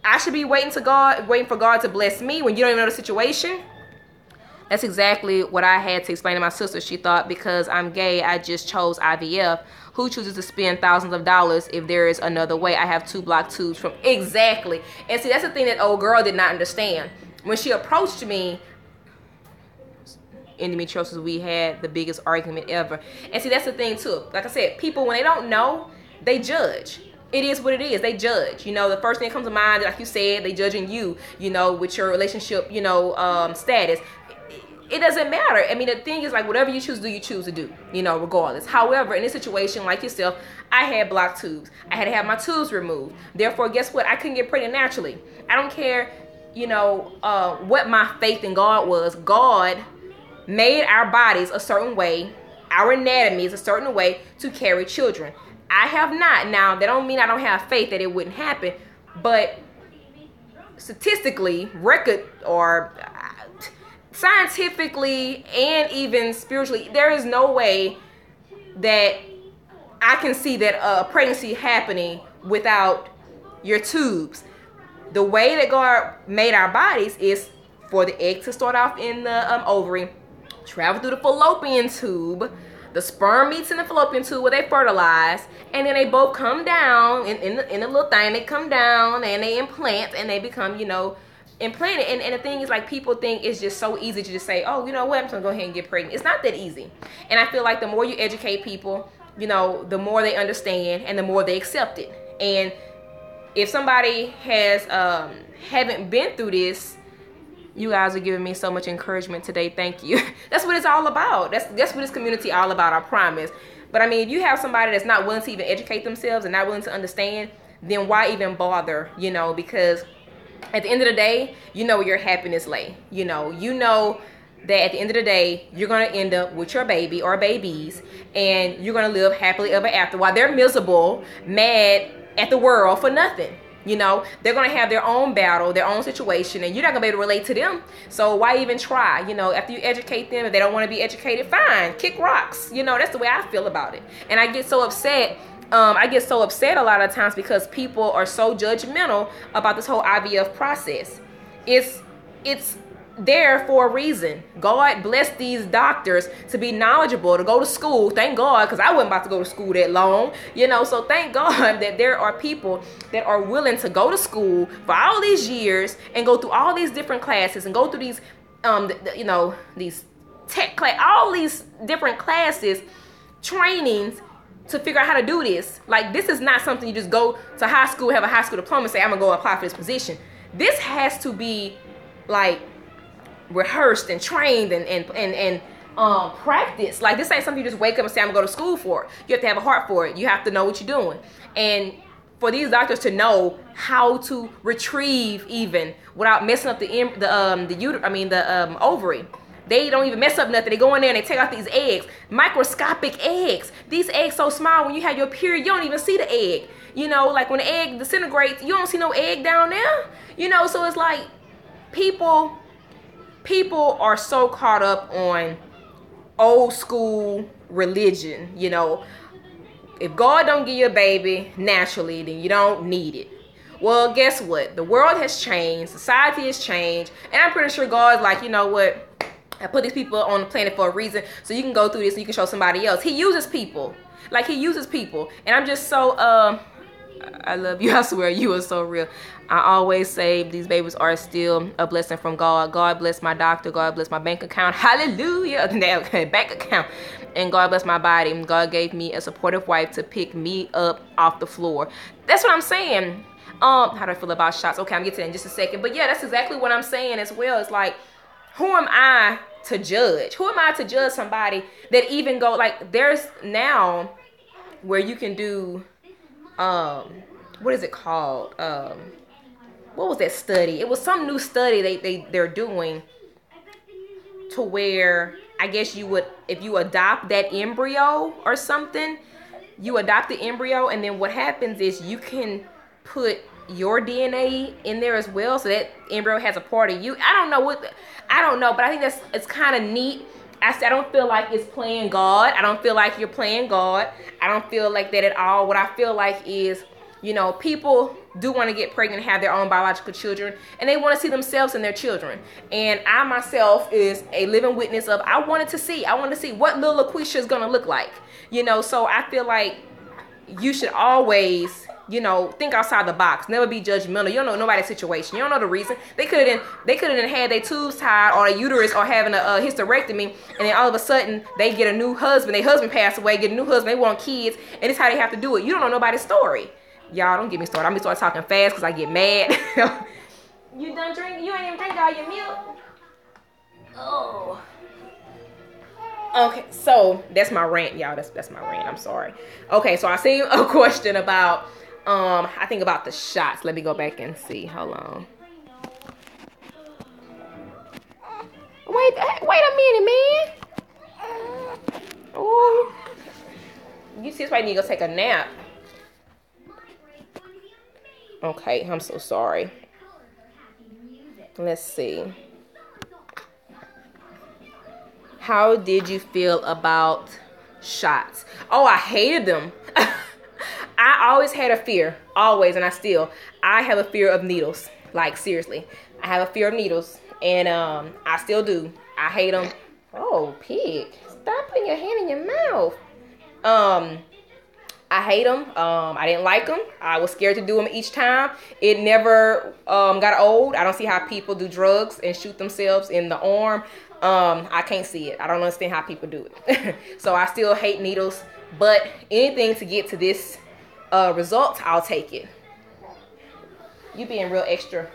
I should be waiting for God to bless me when you don't even know the situation. That's exactly what I had to explain to my sister. She thought because I'm gay, I just chose IVF. Who chooses to spend thousands of dollars if there is another way? I have 2 blocked tubes from... Exactly. And see, that's the thing that old girl did not understand. When she approached me, endometriosis, we had the biggest argument ever. And see, that's the thing too. Like I said, people, when they don't know, they judge. It is what it is. They judge. You know, the first thing that comes to mind, like you said, they judging you, you know, with your relationship, you know, status. It doesn't matter. I mean, the thing is, like, whatever you choose to do, you choose to do, you know, regardless. However, in this situation, like yourself, I had blocked tubes. I had to have my tubes removed. Therefore, guess what? I couldn't get pregnant naturally. I don't care, you know, what my faith in God was. God made our bodies a certain way. Our anatomy is a certain way to carry children. I have not. Now, that don't mean I don't have faith that it wouldn't happen. But statistically, scientifically, and even spiritually, there is no way that I can see that a pregnancy happening without your tubes. The way that God made our bodies is for the egg to start off in the ovary, travel through the fallopian tube, the sperm meets in the fallopian tube where they fertilize, and then they both come down in the little thing. They come down and they implant, and they become, you know, implanted. And the thing is, like, people think it's just so easy to just say, oh, you know what, I'm just gonna go ahead and get pregnant. It's not that easy. And I feel like the more you educate people, you know, the more they understand and the more they accept it. And if somebody has haven't been through this, you guys are giving me so much encouragement today. Thank you. That's what it's all about. That's what this community all about, I promise. But I mean, if you have somebody that's not willing to even educate themselves and not willing to understand, then why even bother, you know? Because at the end of the day, you know where your happiness lay. You know that at the end of the day, you're going to end up with your baby or babies, and you're going to live happily ever after while they're miserable, mad at the world for nothing. You know, they're going to have their own battle, their own situation, and you're not going to be able to relate to them. So why even try? You know, after you educate them, if they don't want to be educated, fine, kick rocks. You know, that's the way I feel about it. And I get so upset. I get so upset a lot of times because people are so judgmental about this whole IVF process. It's there for a reason. God blessed these doctors to be knowledgeable, to go to school. Thank God, because I wasn't about to go to school that long, you know. So thank God that there are people that are willing to go to school for all these years and go through all these different classes and go through these, you know, these tech class, all these different classes, trainings to figure out how to do this. Like, this is not something you just go to high school, have a high school diploma, and say, I'm gonna go apply for this position. This has to be like rehearsed and trained and practiced. Like, this ain't something you just wake up and say, I'm gonna go to school for. You have to have a heart for it. You have to know what you're doing. And for these doctors to know how to retrieve even without messing up the ovary. They don't even mess up nothing. They go in there and they take out these eggs, microscopic eggs. These eggs so small, when you have your period, you don't even see the egg. You know, like when the egg disintegrates, you don't see no egg down there. You know, so it's like people are so caught up on old school religion. You know, if God don't give you a baby naturally, then you don't need it. Well, guess what? The world has changed. Society has changed. And I'm pretty sure God's like, you know what? I put these people on the planet for a reason, so you can go through this and you can show somebody else. He uses people. Like, he uses people. And I'm just so, I love you. I swear, you are so real. I always say these babies are still a blessing from God. God bless my doctor. God bless my bank account. Hallelujah. Bank account. And God bless my body. God gave me a supportive wife to pick me up off the floor. That's what I'm saying. How do I feel about shots? Okay, I'm getting to that in just a second. But yeah, that's exactly what I'm saying as well. It's like, who am I to judge? Who am I to judge somebody that even go, like, there's now where you can do, what is it called? What was that study? It was some new study they're doing to where I guess you would, if you adopt that embryo or something, you adopt the embryo, and then what happens is you can put your DNA in there as well, so that embryo has a part of you. I don't know, but I think it's kind of neat. I don't feel like it's playing God. I don't feel like you're playing God. I don't feel like that at all. What I feel like is, you know, people do want to get pregnant and have their own biological children, and they want to see themselves in their children. And I myself is a living witness of, I wanted to see what little LaQuisha is going to look like, you know. So I feel like you should always, you know, think outside the box. Never be judgmental. You don't know nobody's situation. You don't know the reason. They could have had their tubes tied, or a uterus, or having a hysterectomy, and then all of a sudden they get a new husband. Their husband passed away, get a new husband. They want kids, and it's how they have to do it. You don't know nobody's story. Y'all, don't get me started. I'm gonna start talking fast because I get mad. You done drinking? You ain't even drink all your milk. Oh. Okay, so that's my rant, y'all. That's my rant. I'm sorry. Okay, so I seen a question about I think about the shots. Let me go back and see. Hold on. Wait a minute, man. Oh, you see, that's why you need to go take a nap. Okay, I'm so sorry. Let's see. How did you feel about shots? Oh, I hated them. I always had a fear, always, and I have a fear of needles. Like, seriously, I have a fear of needles, and I still do. I hate them. Oh, pig, stop putting your hand in your mouth. I hate them. I didn't like them. I was scared to do them each time. It never got old. I don't see how people do drugs and shoot themselves in the arm. I can't see it. I don't understand how people do it. So I still hate needles. But anything to get to this result, I'll take it. You being real extra.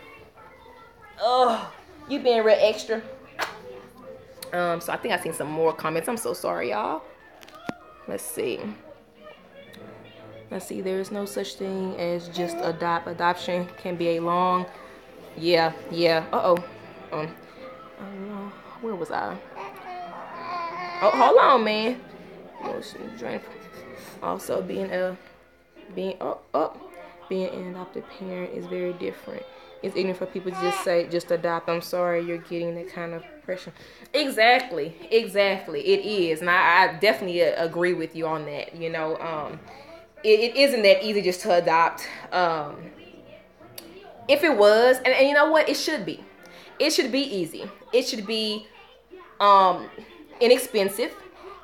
Oh, you being real extra. So I think I seen some more comments. I'm so sorry, y'all. Let's see. There's no such thing as just adoption can be a long, yeah. Where was I? Oh, hold on, man. Also, being an adopted parent is very different. It's ignorant for people to just adopt. I'm sorry, you're getting that kind of pressure. Exactly. It is, and I definitely agree with you on that. You know, it isn't that easy just to adopt. If it was, and you know what, it should be. It should be easy. It should be inexpensive.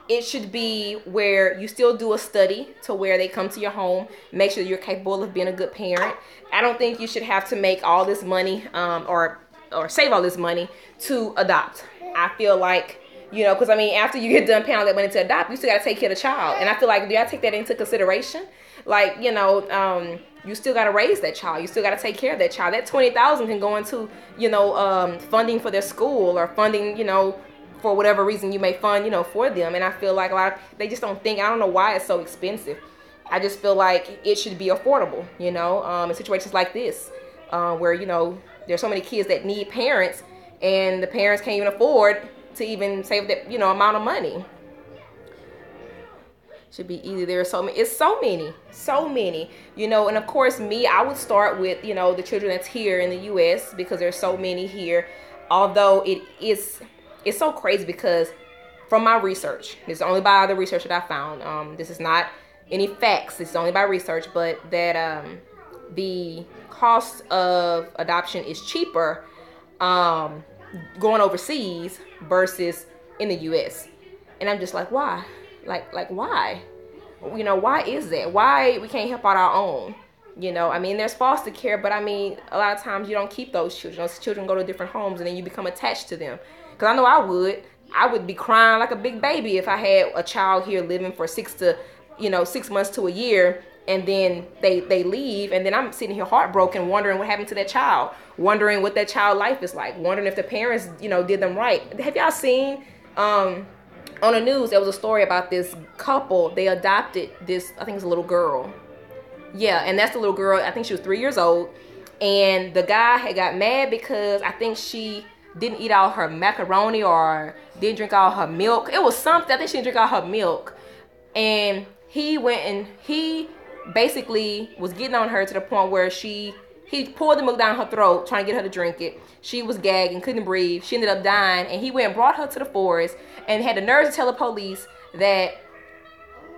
It should be where you still do a study to where they come to your home, make sure you're capable of being a good parent. I don't think you should have to make all this money or save all this money to adopt. I feel like, you know, because I mean, after you get done paying all that money to adopt, you still got to take care of the child. And I feel like, do I take that into consideration? Like, you know, you still got to raise that child. You still got to take care of that child. That $20,000 can go into, you know, funding for their school, or funding, you know, for whatever reason you may fund, you know, for them. And I feel like they just don't think, I don't know why it's so expensive. I just feel like it should be affordable, you know, in situations like this, where, you know, there's so many kids that need parents, and the parents can't even afford to even save that, you know, amount of money. Should be easy. There are so many, you know. And of course, I would start with, you know, the children that's here in the U.S. because there's so many here. Although it's so crazy because from my research, this is only by the research that I found. This is not any facts. This is only by research, but that the cost of adoption is cheaper going overseas versus in the U.S. And I'm just like, why? Like why? You know, why is that? Why we can't help out our own? You know, I mean, there's foster care, but I mean, a lot of times you don't keep those children. Those children go to different homes, and then you become attached to them. Because I know I would be crying like a big baby if I had a child here living for 6 months to a year, and then they leave, and then I'm sitting here heartbroken, wondering what happened to that child, wondering what that child life is like, wondering if the parents, you know, did them right. Have y'all seen on the news, there was a story about this couple. They adopted this, I think it's a little girl. Yeah, and that's the little girl. I think she was 3 years old. And the guy had got mad because I think she didn't eat all her macaroni or didn't drink all her milk. It was something. I think she didn't drink all her milk. And he went and he basically was getting on her to the point where he poured the milk down her throat, trying to get her to drink it. She was gagging, couldn't breathe. She ended up dying. And he went and brought her to the forest and had the nerve to tell the police that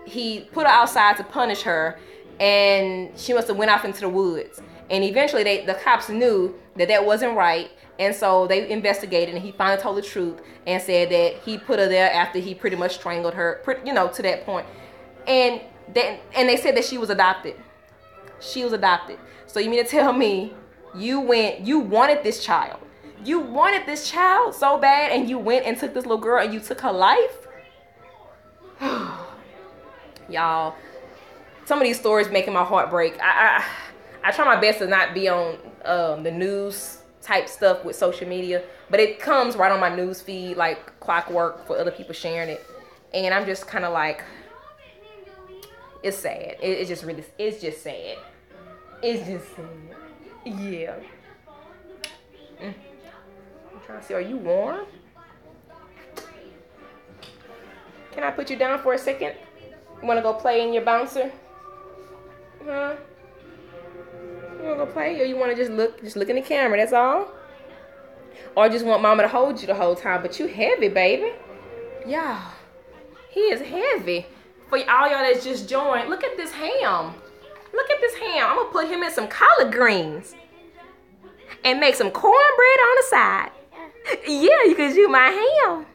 he put her outside to punish her, and she must have went off into the woods. And eventually the cops knew that wasn't right, and so they investigated, and he finally told the truth and said that he put her there after he pretty much strangled her, to that point. And they said that she was adopted. She was adopted. So you mean to tell me you wanted this child? You wanted this child so bad, and you went and took this little girl and you took her life? Y'all, some of these stories making my heart break. I try my best to not be on the news type stuff with social media, but it comes right on my news feed like clockwork for other people sharing it, and I'm just kind of like, it's sad. It's just sad. It's just sad. Yeah. I'm trying to see, are you warm? Can I put you down for a second? You want to go play in your bouncer? Huh? You want to go play? Or you want to just look in the camera, that's all? Or just want mama to hold you the whole time? But you heavy, baby. Y'all, he is heavy. For all y'all that's just joined, look at this ham. Look at this ham. I'm going to put him in some collard greens. And make some cornbread on the side. Yeah, because you my ham.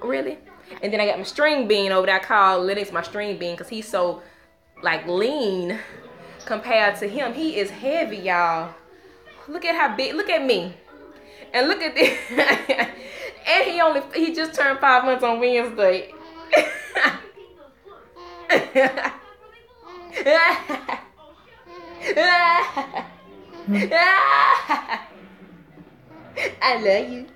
Really? And then I got my string bean over there. I call Lennox my string bean because he's so like lean compared to him. He is heavy, y'all. Look at how big. Look at me. And look at this. And he just turned 5 months on Wednesday. I love you.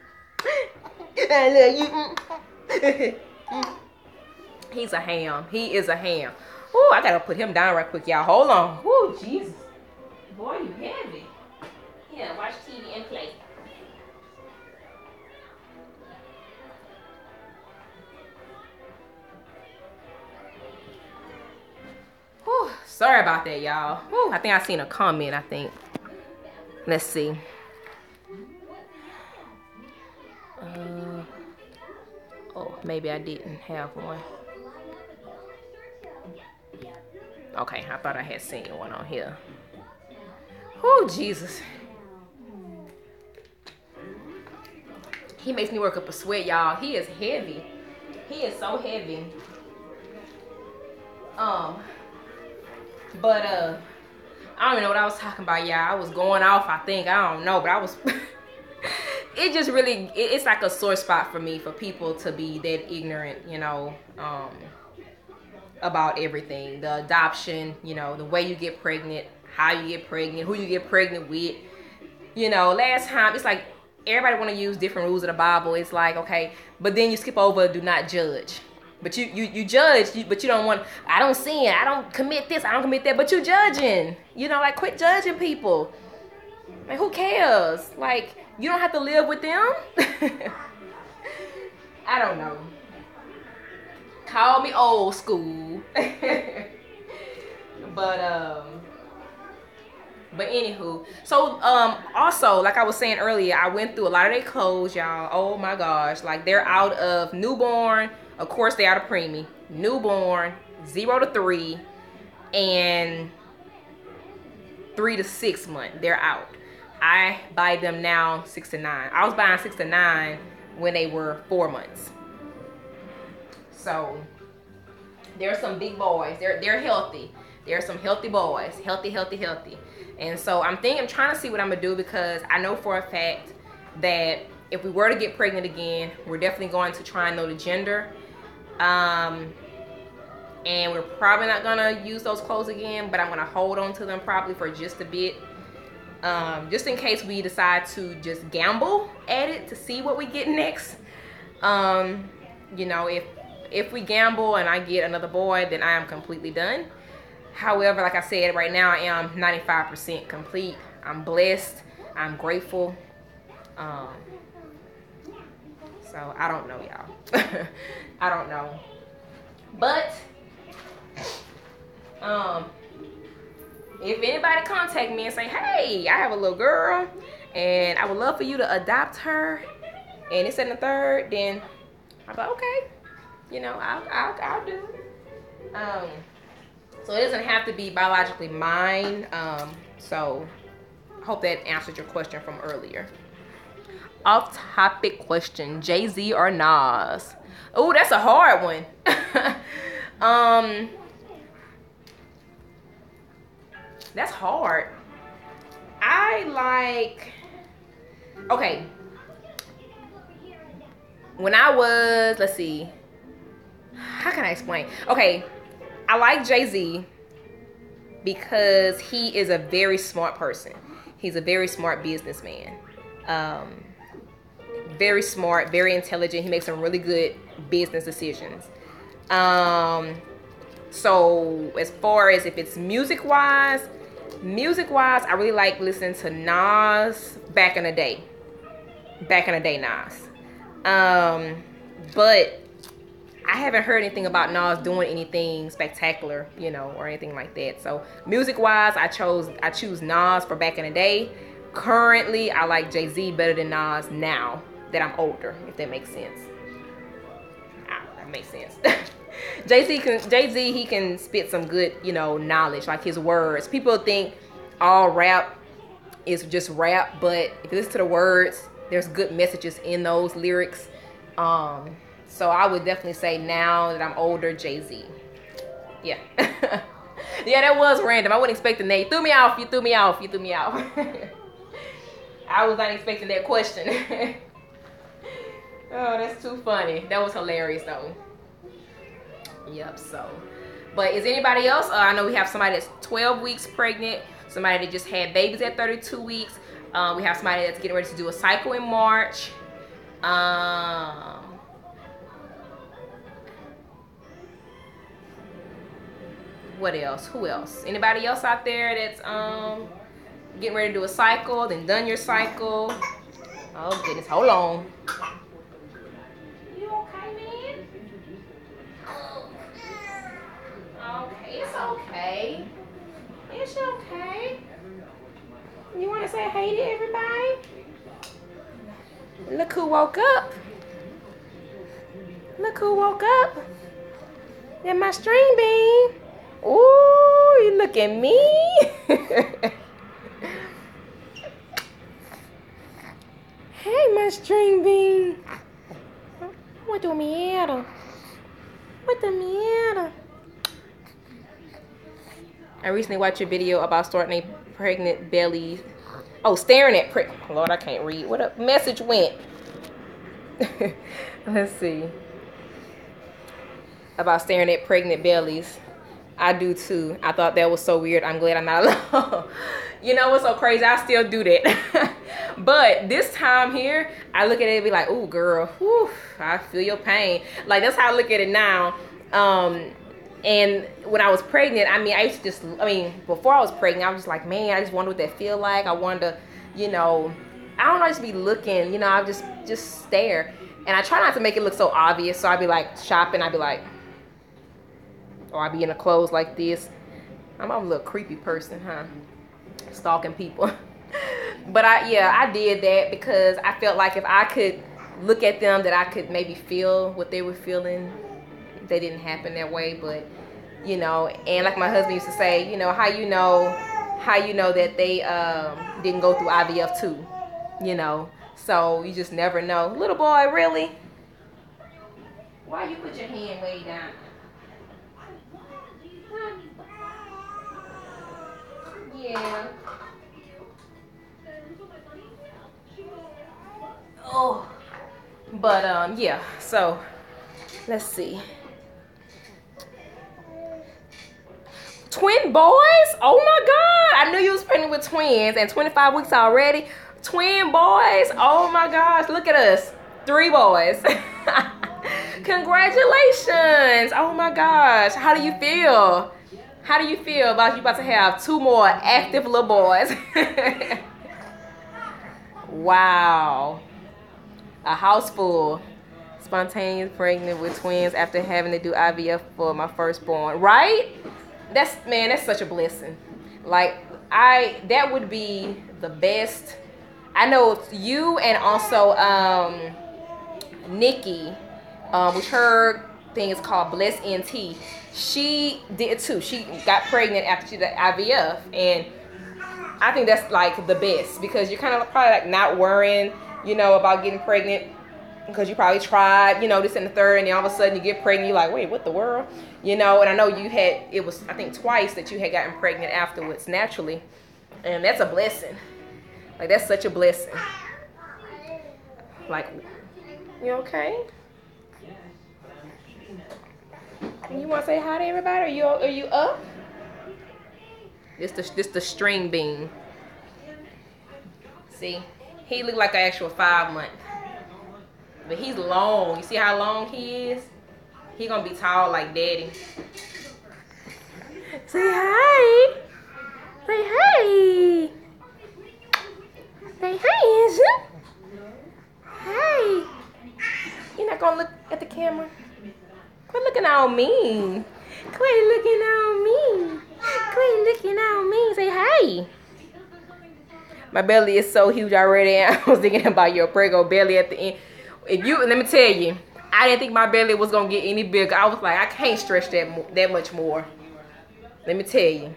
I love you. He's a ham. He is a ham. Ooh, I gotta put him down right quick, y'all. Hold on. Ooh, Jesus. Boy, you heavy. Yeah, watch TV and play. Whew, sorry about that, y'all. I think I seen a comment, I think. Let's see. Oh, maybe I didn't have one. Okay, I thought I had seen one on here. Oh, Jesus. He makes me work up a sweat, y'all. He is heavy. He is so heavy. But I don't even know what I was talking about, y'all. I was going off, I think. I don't know, but I was... It just really, it's like a sore spot for me, for people to be that ignorant, you know, about everything. The adoption, you know, the way you get pregnant, how you get pregnant, who you get pregnant with. You know, last time, it's like everybody want to use different rules of the Bible. It's like, okay, but then you skip over do not judge. But you judge, but you don't want, I don't sin, I don't commit this, I don't commit that, but you judging. You know, like, quit judging people. Like, who cares? Like, you don't have to live with them. I don't know. Call me old school. But anywho, so also, like I was saying earlier, I went through a lot of their clothes, y'all. Oh my gosh, like they're out of newborn. Of course, they're out of preemie. Newborn, 0 to 3, and 3 to 6 months. They're out. I buy them now 6 to 9. I was buying 6 to 9 when they were 4 months. So there's some big boys. They're healthy. There's some healthy boys. Healthy. And so I'm trying to see what I'm gonna do, because I know for a fact that if we were to get pregnant again, we're definitely going to try and know the gender. And we're probably not gonna use those clothes again, but I'm gonna hold on to them probably for just a bit. Just in case we decide to just gamble at it to see what we get next. You know, if we gamble and I get another boy, then I am completely done. However, like I said, right now I am 95% complete. I'm blessed. I'm grateful. So I don't know, y'all. I don't know. But if anybody contact me and say, hey, I have a little girl and I would love for you to adopt her and it's in the third, then I'm like, okay, you know, I'll do it. So it doesn't have to be biologically mine. So I hope that answered your question from earlier. Off topic question, Jay-Z or Nas? Oh, that's a hard one. That's hard. I like, okay. When I was, let's see, how can I explain? Okay, I like Jay-Z because he is a very smart person. He's a very smart businessman. Very smart, very intelligent. He makes some really good business decisions. So as far as if it's music-wise, I really like listening to Nas back in the day. Nas. But I haven't heard anything about Nas doing anything spectacular, you know, or anything like that. So music-wise, I choose Nas for back in the day. Currently, I like Jay-Z better than Nas now that I'm older, if that makes sense. That makes sense. Jay-Z, he can spit some good, you know, knowledge, like his words. People think all rap is just rap, but if you listen to the words, there's good messages in those lyrics. So I would definitely say now that I'm older, Jay-Z. Yeah. Yeah, that was random. I wasn't expecting that. You threw me off. I was not expecting that question. Oh, that's too funny. That was hilarious though. Yep, so. But is anybody else? I know we have somebody that's 12 weeks pregnant. Somebody that just had babies at 32 weeks. We have somebody that's getting ready to do a cycle in March. What else? Who else? Anybody else out there that's getting ready to do a cycle, then done your cycle? Oh goodness, hold on. You okay, man? Okay, it's okay. It's okay. You want to say hey to everybody? Look who woke up. Look who woke up. That's my string bean. Ooh, you look at me. Hey, my string bean. Muito miedo. Muito miedo. I recently watched a video about starting a pregnant belly. Oh, staring at Lord, I can't read. What a message went. Let's see. About staring at pregnant bellies. I do too. I thought that was so weird. I'm glad I'm not alone. You know what's so crazy? I still do that. But this time here, I look at it and be like, ooh, girl, whew, I feel your pain. Like, that's how I look at it now. And when I was pregnant, I mean, before I was pregnant, I was just like, man, I just wonder what that feel like. I wonder, you know, I don't know, I just be looking, you know, I just stare. And I try not to make it look so obvious. So I'd be like shopping, I'd be like, or I'd be in a clothes like this. I'm a little creepy person, huh? Stalking people. But I did that because I felt like if I could look at them, that I could maybe feel what they were feeling. They didn't happen that way, but you know, and like my husband used to say, you know, how you know that they didn't go through IVF too, you know, so you just never know. Little boy, really? Why you put your hand way down? Huh? Yeah. Oh, but yeah, so let's see. Twin boys? Oh my God. I knew you was pregnant with twins and 25 weeks already. Twin boys? Oh my gosh. Look at us. 3 boys. Congratulations. Oh my gosh. How do you feel? How do you feel about you about to have 2 more active little boys? Wow. A house full. Spontaneous pregnant with twins after having to do IVF for my firstborn. Right? That's such a blessing. Like, that would be the best. I know you and also Nikki, which her thing is called Bless NT. She did too. She got pregnant after she did IVF, and I think that's like the best because you're kind of probably like not worrying, about getting pregnant because you probably tried, this and the third, and then all of a sudden you get pregnant. You're like, wait, what the world? And I know it was I think twice that you had gotten pregnant afterwards naturally, and that's a blessing. Like, that's such a blessing. Like, you okay? You want to say hi to everybody? Are you up? This the string bean. See, he looked like an actual 5 month, but he's long. You see how long he is? He gonna be tall like daddy. Say hi. Say hi. Say hi, Angel. Hey. You're not gonna look at the camera? Quit looking all mean. Quit looking all mean. Quit looking all mean. Say hi. My belly is so huge already. I was thinking about your prego belly at the end. Let me tell you, I didn't think my belly was gonna get any bigger. I was like, I can't stretch that much more. Let me tell you.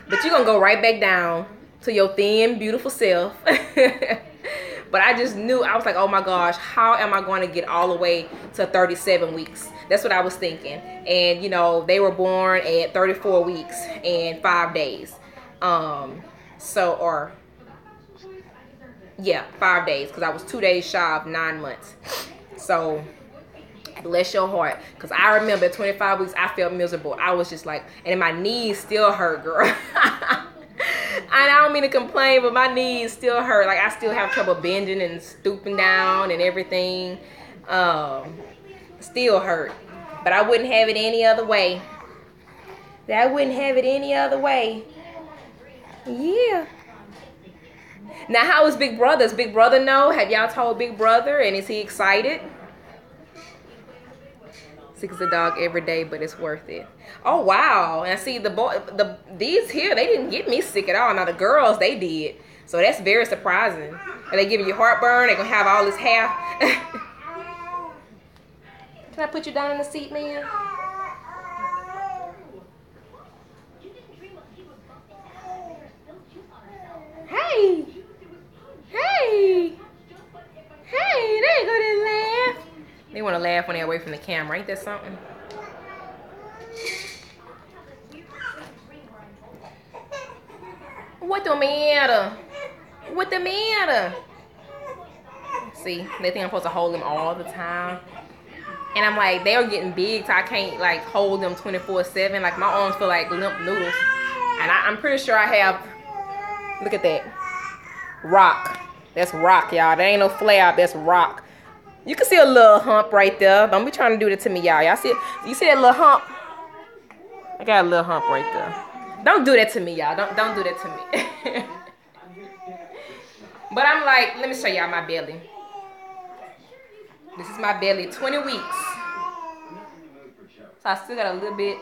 But you're gonna go right back down to your thin, beautiful self. But I just knew, I was like, oh my gosh, how am I going to get all the way to 37 weeks? That's what I was thinking. And, they were born at 34 weeks and 5 days. 5 days, because I was 2 days shy of 9 months. So, bless your heart. Because I remember at 25 weeks, I felt miserable. I was just like, and my knees still hurt, girl. And I don't mean to complain, but my knees still hurt. Like, I still have trouble bending and stooping down and everything. Still hurt. But I wouldn't have it any other way. I wouldn't have it any other way. Yeah. Now, how is Big Brother? Does Big Brother know? Have y'all told Big Brother? And is he excited? Sick as a dog every day, but it's worth it. Oh, wow. And see, these here, they didn't get me sick at all. Now, the girls, they did. So that's very surprising. Are they giving you heartburn? They're going to have all this hair. Can I put you down in the seat, man? Hey. Hey. Hey, there you go, that laugh. They want to laugh when they're away from the camera. Ain't that something? What the matter? What the matter? See, they think I'm supposed to hold them all the time. And I'm like, they are getting big, so I can't like hold them 24/7. Like, my arms feel like limp noodles. And I'm pretty sure I have, look at that. Rock. That's rock, y'all. That ain't no flab, that's rock. You can see a little hump right there. Don't be trying to do that to me, y'all. Y'all see it? You see that little hump? I got a little hump right there. Don't do that to me, y'all. Don't do that to me. But I'm like, let me show y'all my belly. This is my belly, 20 weeks. So I still got a little bit.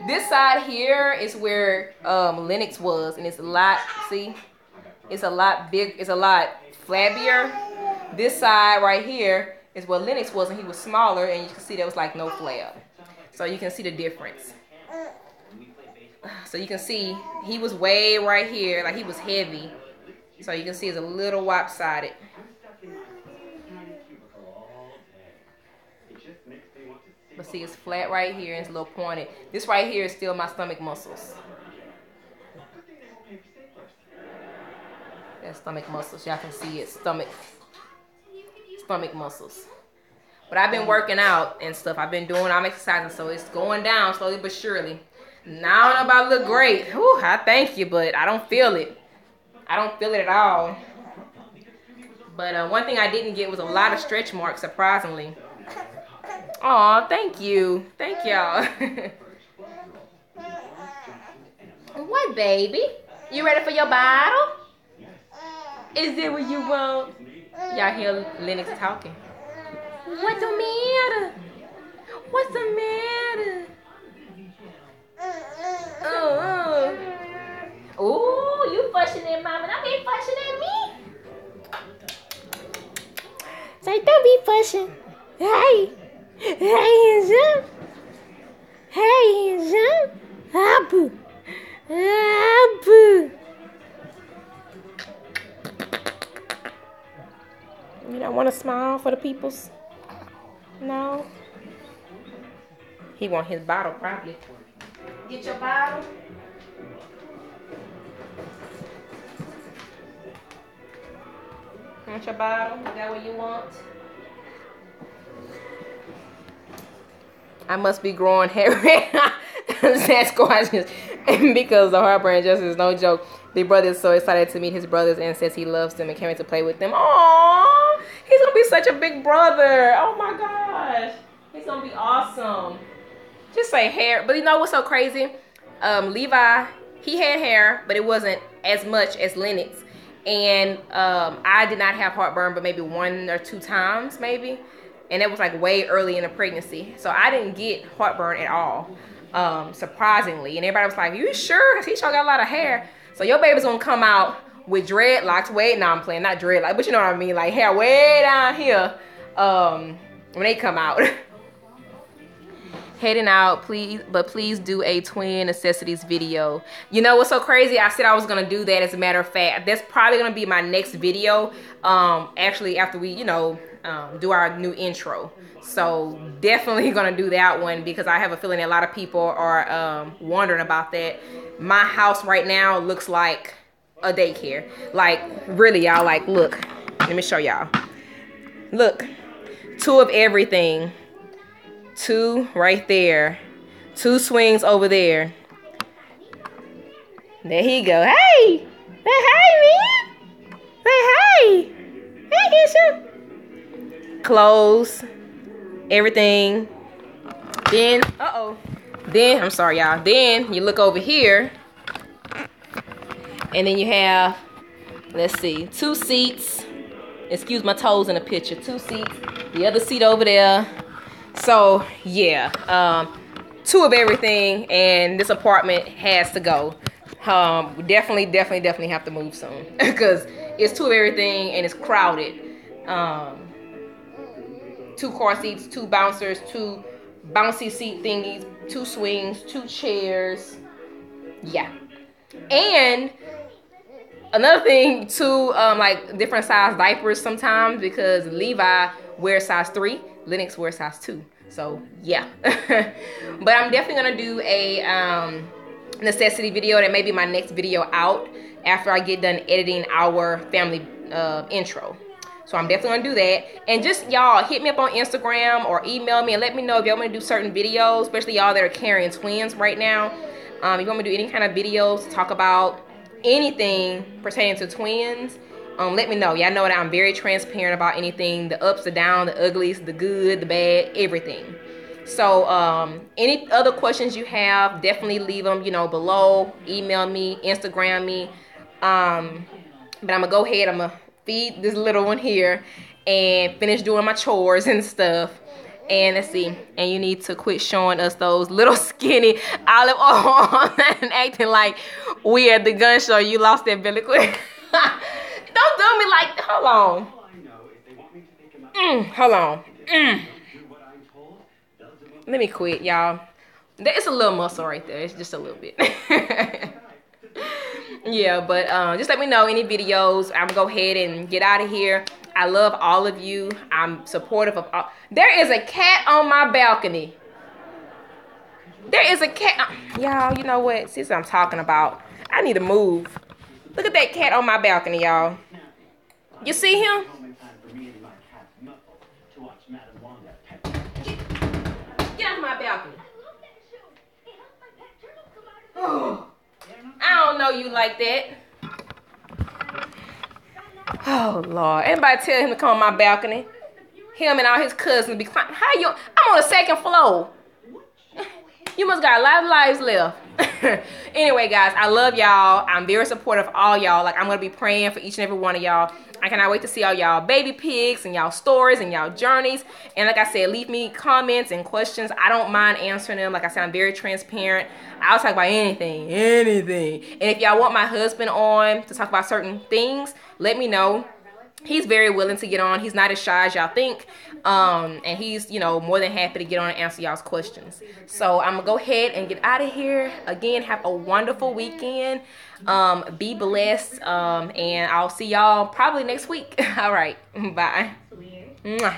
This side here is where Lennox was, and it's a lot, see? It's a lot big, it's a lot flabbier. This side right here is where Lennox was, and he was smaller, and you can see there was like no flab. So you can see the difference. So you can see he was way right here, like he was heavy. So you can see it's a little lopsided. But see, it's flat right here and it's a little pointed. This right here is still my stomach muscles. That's stomach muscles. Y'all can see it. Stomach muscles. But I've been working out and stuff. I've been doing, I'm exercising, so it's going down slowly but surely. Now I don't know about to look great. Whew, I thank you, but I don't feel it. I don't feel it at all. But one thing I didn't get was a lot of stretch marks, surprisingly. Aw, thank you. Thank y'all. What, baby? You ready for your bottle? Is that what you want? Y'all hear Lennox talking. What the matter? What's the matter? Ooh, you fussing at mama. Don't be fussing at me. Say, don't be fussing. Hey. Hey, hands up. Hey, hands up. Abu. Abu. You don't want to smile for the peoples? No? He want his bottle, probably. Get your bottle. Want your bottle? Is that what you want? I must be growing hair. Sasquatch, because the heartburn just is no joke. The brother is so excited to meet his brothers and says he loves them and can't wait to play with them. Aww, he's gonna be such a big brother. Oh my gosh, he's gonna be awesome. Just say hair, but you know what's so crazy? Levi, he had hair, but it wasn't as much as Lennox. And I did not have heartburn, but maybe 1 or 2 times, maybe. And it was like way early in the pregnancy. So I didn't get heartburn at all, surprisingly. And everybody was like, you sure? Because he sure got a lot of hair. So your baby's going to come out with dreadlocks. No, I'm playing, not dreadlocks, but you know what I mean. Like hair way down here when they come out. Heading out, please do a twin necessities video. You know what's so crazy? I said I was gonna do that. As a matter of fact, that's probably gonna be my next video. Actually, after we, do our new intro. So definitely gonna do that one because I have a feeling that a lot of people are wondering about that. My house right now looks like a daycare. Like really, y'all. Like look, let me show y'all. Look, 2 of everything. 2 right there, 2 swings over there. There he go. Hey, say hi, man. Say hi. Hey, Keisha. Clothes, everything. Then, then I'm sorry, y'all. Then you look over here, and then you have, let's see, 2 seats. Excuse my toes in the picture. 2 seats. The other seat over there. So yeah, 2 of everything, and this apartment has to go. Definitely have to move soon because it's 2 of everything and it's crowded. 2 car seats, 2 bouncers, 2 bouncy seat thingies, 2 swings, 2 chairs. Yeah, and another thing, 2 like different size diapers sometimes because Levi wears size 3. Lennox wears size 2. So yeah. But I'm definitely gonna do a necessity video. That may be my next video out after I get done editing our family intro. So I'm definitely gonna do that. And just y'all hit me up on Instagram or email me and let me know if y'all want to do certain videos, especially y'all that are carrying twins right now. If you want me to do any kind of videos to talk about anything pertaining to twins, let me know. Y'all know that I'm very transparent about anything, the ups, the downs, the uglies, the good, the bad, everything. So any other questions you have, definitely leave them, below. Email me, Instagram me. But I'm gonna go ahead, I'm gonna feed this little one here and finish doing my chores and stuff. And let's see, and you need to quit showing us those little skinny olive oil and acting like we at the gun show. You lost that belly quick. Don't do me like, hold on. Hold on. Let me quit, y'all. It's a little muscle right there. It's just a little bit. Yeah, but just let me know any videos. I'm gonna go ahead and get out of here. I love all of you. I'm supportive of all. There is a cat on my balcony. There is a cat. Y'all, you know what? See what I'm talking about. I need to move. Look at that cat on my balcony, y'all. You see him? Get off my balcony. Oh, I don't know you like that. Oh, Lord. Everybody tell him to come on my balcony. Him and all his cousins be climbing. How you? I'm on the 2nd floor. You must got a lot of lives left. Anyway, guys, I love y'all. I'm very supportive of all y'all. Like, I'm gonna be praying for each and every one of y'all. I cannot wait to see all y'all baby pics and y'all stories and y'all journeys. And like I said, leave me comments and questions. I don't mind answering them. Like I said, I'm very transparent. I'll talk about anything. And if y'all want my husband on to talk about certain things, let me know. He's very willing to get on. He's not as shy as y'all think. And he's, you know, more than happy to get on and answer y'all's questions. So I'm going to go ahead and get out of here. Again, have a wonderful weekend. Be blessed. And I'll see y'all probably next week. All right. Bye. Mwah.